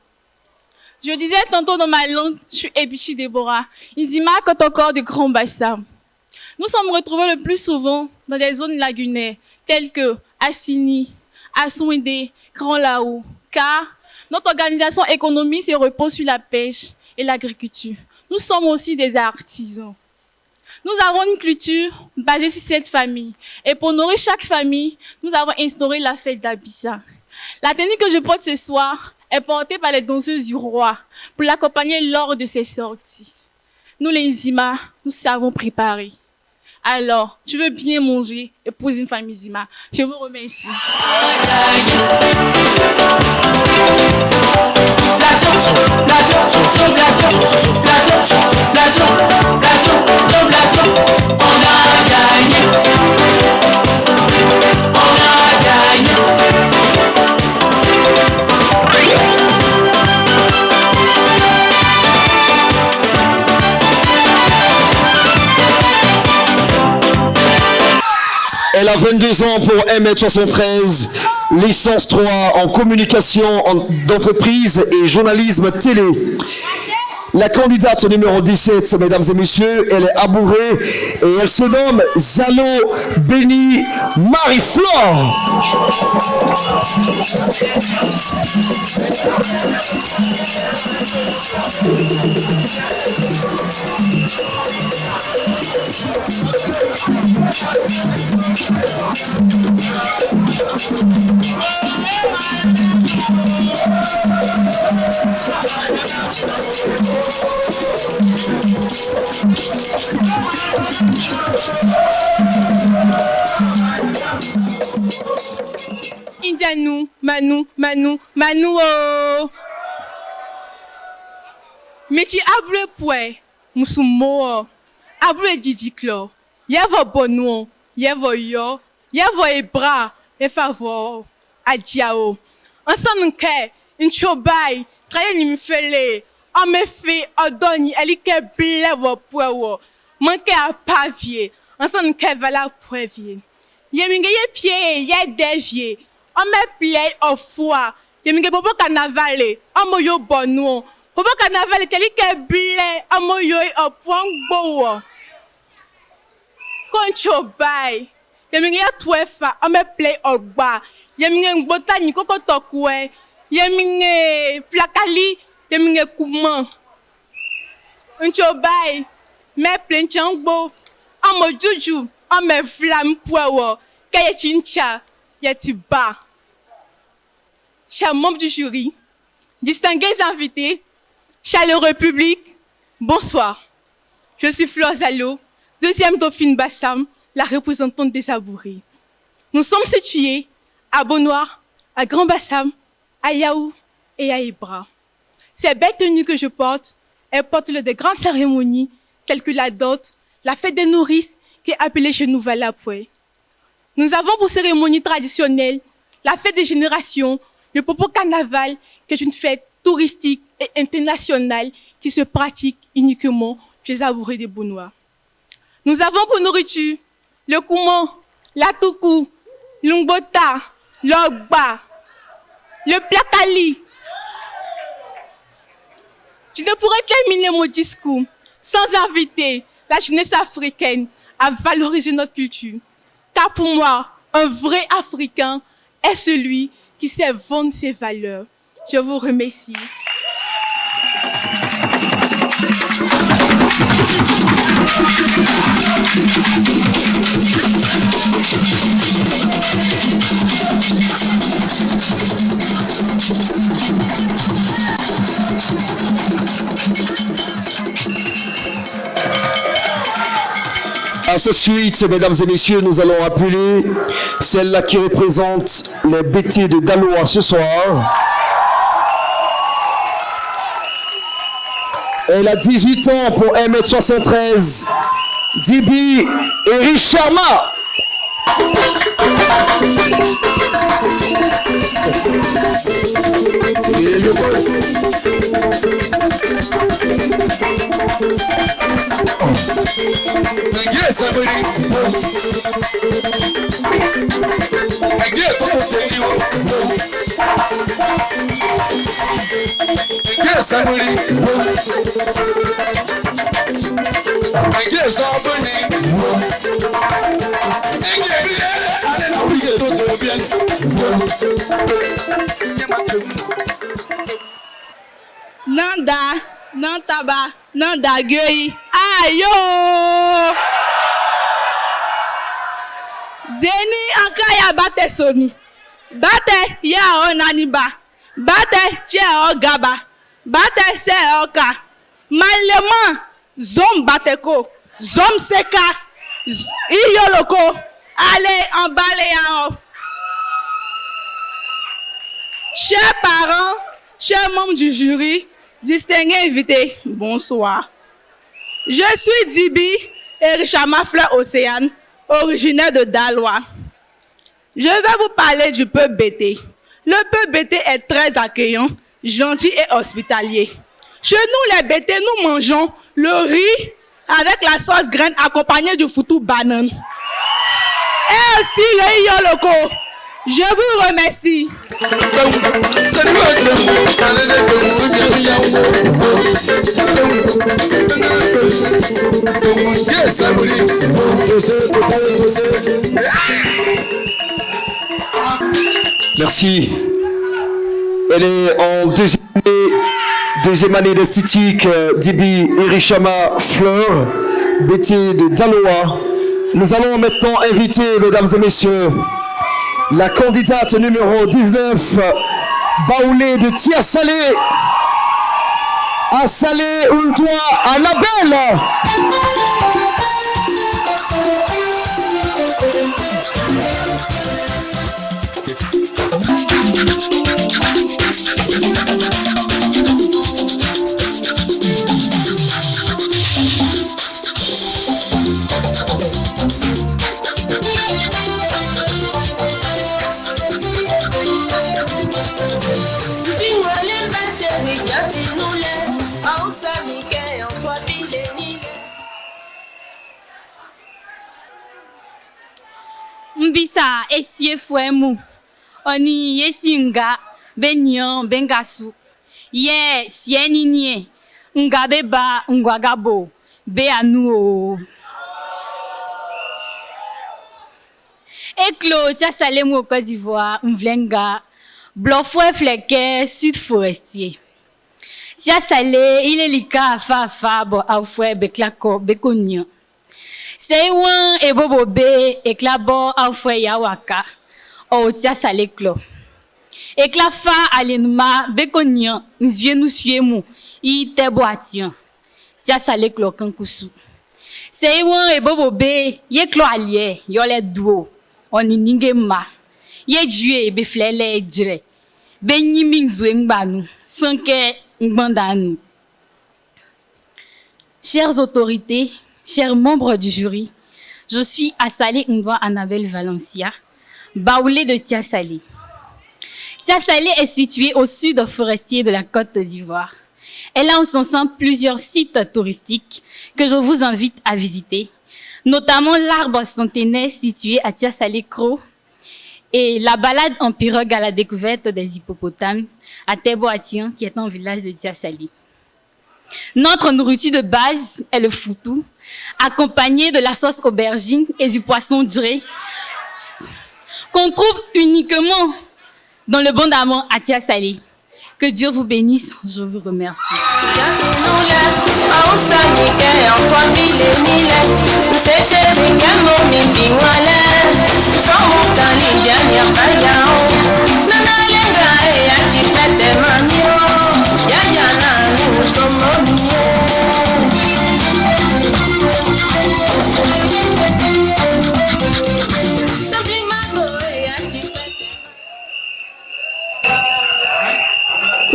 Je disais tantôt dans ma langue, je suis Ebichi Deborah, Nzima Kotokor de Grand Bassam. Nous sommes retrouvés le plus souvent dans des zones lagunaires, telles que Assini, Assouindé, Grand Lao, car notre organisation économique se repose sur la pêche et l'agriculture. Nous sommes aussi des artisans. Nous avons une culture basée sur cette famille. Et pour nourrir chaque famille, nous avons instauré la fête d'Abissa. La tenue que je porte ce soir est portée par les danseuses du roi pour l'accompagner lors de ses sorties. Nous les Nzima, nous savons préparer. Alors, tu veux bien manger et épouser une famille Nzima. Je vous remercie. Elle a 22 ans pour 1m73, licence 3 en communication d'entreprise et journalisme télé. La candidate numéro 17, mesdames et messieurs, elle est abourée et elle se nomme Zalo Béni Marie-Flore. Indianou, Manu, oh. Meti abre poe, musumo, abre didiklo. Yevo bonou, yevo yo, yevo ebra, efavo, adiao. Ensemble nke, traye ni mfele, en me fait, odoni, elike blevo poe. manque à pavier, ensemble qu'elle va la prévier. Y'a mis des pieds, y'a des vieux, on met play au foie, y'a mis des popo carnaval, on me yo bonno, popo carnaval, t'es li que blé, on me yo au point beau. Concho bay, y'a mis des tuefa, on met play au bas, y'a mis des botaniques au tokwe, y'a mis des placali, y'a mis des coumans. Concho bay, mais plein chango, on me juju, on me flamme poids, kaya chincha, yatiba. Chers membres du jury, distingués invités, chaleureux public, bonsoir. Je suis Flore Zalo, deuxième dauphine Bassam, la représentante des Abourés. Nous sommes situés à Beaunoir, à Grand Bassam, à Yaou et à Ibra. Ces belles tenues que je porte, elles portent des grandes cérémonies telles que la dot, la fête des nourrices qui est appelée chez nous Valapoué. Nous avons pour cérémonie traditionnelle la fête des générations, le Popo Carnaval, qui est une fête touristique et internationale qui se pratique uniquement chez les Abourés des Beaunois. Nous avons pour nourriture le Kouman, la Toukou, l'Ungbota, l'Ogba, le Plakali. Je ne pourrais terminer mon discours sans inviter la jeunesse africaine à valoriser notre culture. Car pour moi, un vrai Africain est celui qui sait vendre ses valeurs. Je vous remercie. À ce suite, mesdames et messieurs, nous allons appeler celle-là qui représente les BT de Daloa ce soir. Elle a 18 ans pour 1m73. Dibi Ericharma. Yes, I'm ready. Yes, I'm ready. Yes, I'm ready. Nanda, Nantaba, Nanda Gueyi. Ayo! Zeni Ankaya Bate Soni. Bate ya o Naniba. Bate che o Gaba. Bate se oka. Malema zom bateko. Zom seka. Iyoloko. Allez en balayao. Chers parents, chers membres du jury, distingués invités, bonsoir. Je suis Dibi Ericharma Fleur Océane, originaire de Daloa. Je vais vous parler du peuple BT. Le peuple BT est très accueillant, gentil et hospitalier. Chez nous, les BT, nous mangeons le riz avec la sauce graine accompagnée du foutou banane. Et aussi le yoloko. Je vous remercie. Merci. Elle est en deuxième année d'esthétique, Dibi Ericharma Fleur, BT de Daloa. Nous allons maintenant inviter, mesdames et messieurs, la candidate numéro 19, Baoulé de Tia-Salé, à Salé Oultoua, Annabelle. sa esie fuemu. Oni yesinga benyan bengasu. Ye sieninie. Nga beba ngwagabo. Be anu. Eklo tia salé mo Côte d'Ivoire, mvlenga. Blofwe fleke sud forestier. Tia salé, il est lika fa bo aufwe beklako bekonyan. Seiwan e bobo be eklabo aufwe yawaka. O tia salé klo. Ekla fa alenma bekonyan nzye nou suemu i tebo atien. Tia salé klo kankusu. Seiwan e bobo be ye klo alye yole duo. Oni ninge ma. Ye djue be flele djre. Be nyiming zwe ngbanu. Sanke ngbandanu. Chères autorités, chers membres du jury, je suis Assalé Ngwa Annabelle Valencia, baoulé de Tia Salé. Tia Salé est située au sud forestier de la Côte d'Ivoire. Elle a en son sein plusieurs sites touristiques que je vous invite à visiter, notamment l'arbre centenaire situé à Tia Salé Kro et la balade en pirogue à la découverte des hippopotames à Tebo-Atien, qui est un village de Tia Salé. Notre nourriture de base est le foutou, accompagné de la sauce aubergine et du poisson djré, qu'on trouve uniquement dans le bon d'amour à Tia Salé. Que Dieu vous bénisse, je vous remercie.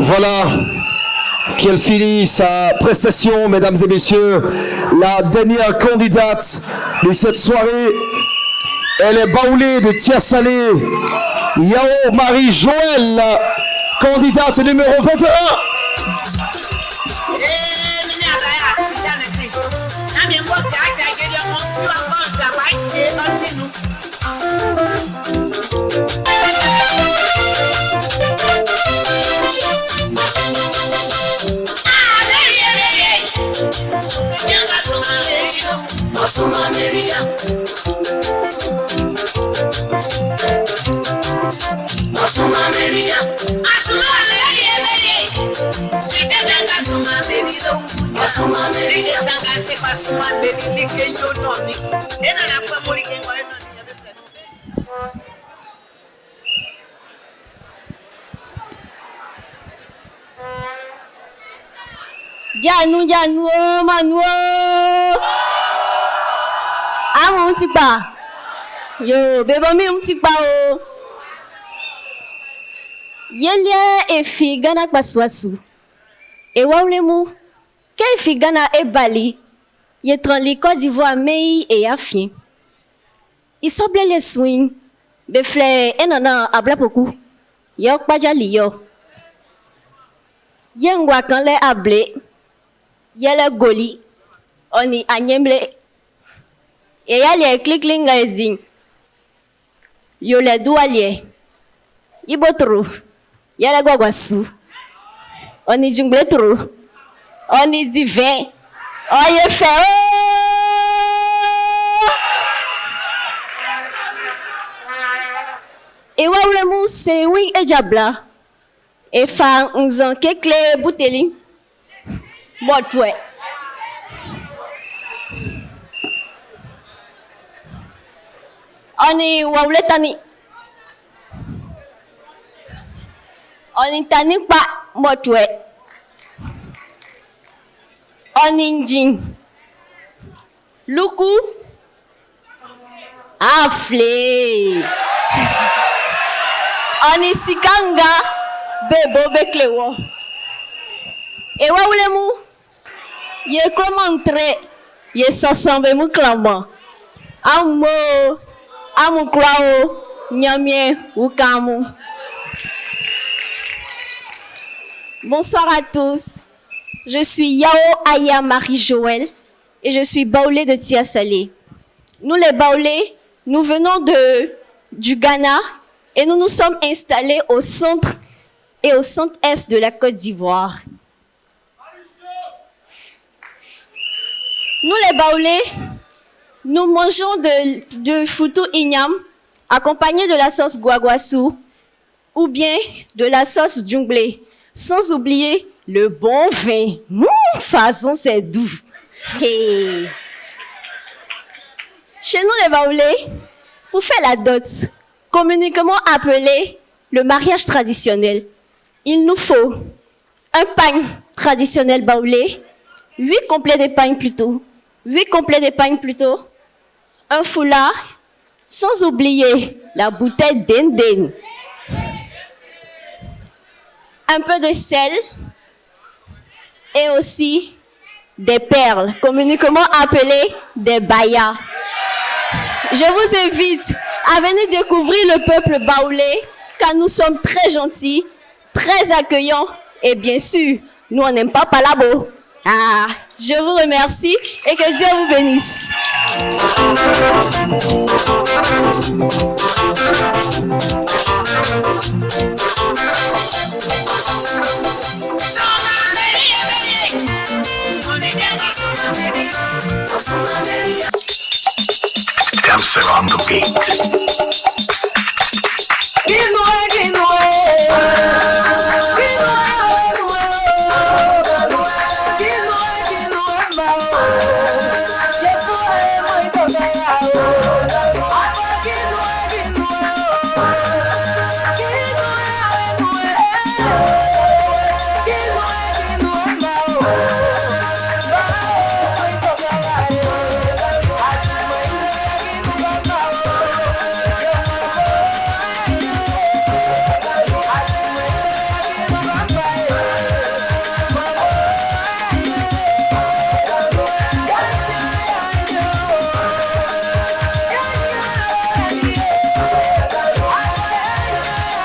Voilà qu'elle finit sa prestation, mesdames et messieurs. La dernière candidate de cette soirée, elle est baoulée de Tia Salé, Yao Marie-Joëlle, candidate numéro 21. Janu oh manu amu tipa yo bebo mi tipa o yelia efi gana paswasu e wawlemu ke efi gana e bali ye tranli Côte d'Ivoire mei e afien isoble le swing be fle enana abla poku yo kpajali yo yengwa kan le able yele goli oni anyemble e yale kliklinga edin yo le dualie ibotru yele gwagwasu oni jungletru oni divin oye fe e wawlemu se wing ejabla e fa nzan kekle buteli Botwe. Oni wawletani. Oni tani pa botwe. Oni njin. Luku. Afle. Oni sikanga. Bebo beklewo. E wawlemu. Ye komantre, ye sassambe mu klama. Amu krao, nyamie, ukamu. Bonsoir à tous. Je suis Yao Aya Marie-Joëlle et je suis baoulée de Tia Salé. Nous les baoulés, nous venons de du Ghana et nous nous sommes installés au centre et au centre-est de la Côte d'Ivoire. Nous les Baoulés, nous mangeons de foutou ignam accompagné de la sauce guaguassou ou bien de la sauce djunglé, sans oublier le bon vin. Façon, c'est doux. Hey. Chez nous les Baoulés, pour faire la dot, communiquement appelé le mariage traditionnel, il nous faut un pagne traditionnel baoulé, 8 complets d'épargne plutôt, un foulard, sans oublier la bouteille d'Enden, un peu de sel et aussi des perles, communiquement appelées des bayas. Je vous invite à venir découvrir le peuple baoulé, car nous sommes très gentils, très accueillants et bien sûr, nous on n'aime pas palabo. Je vous remercie et que Dieu vous bénisse.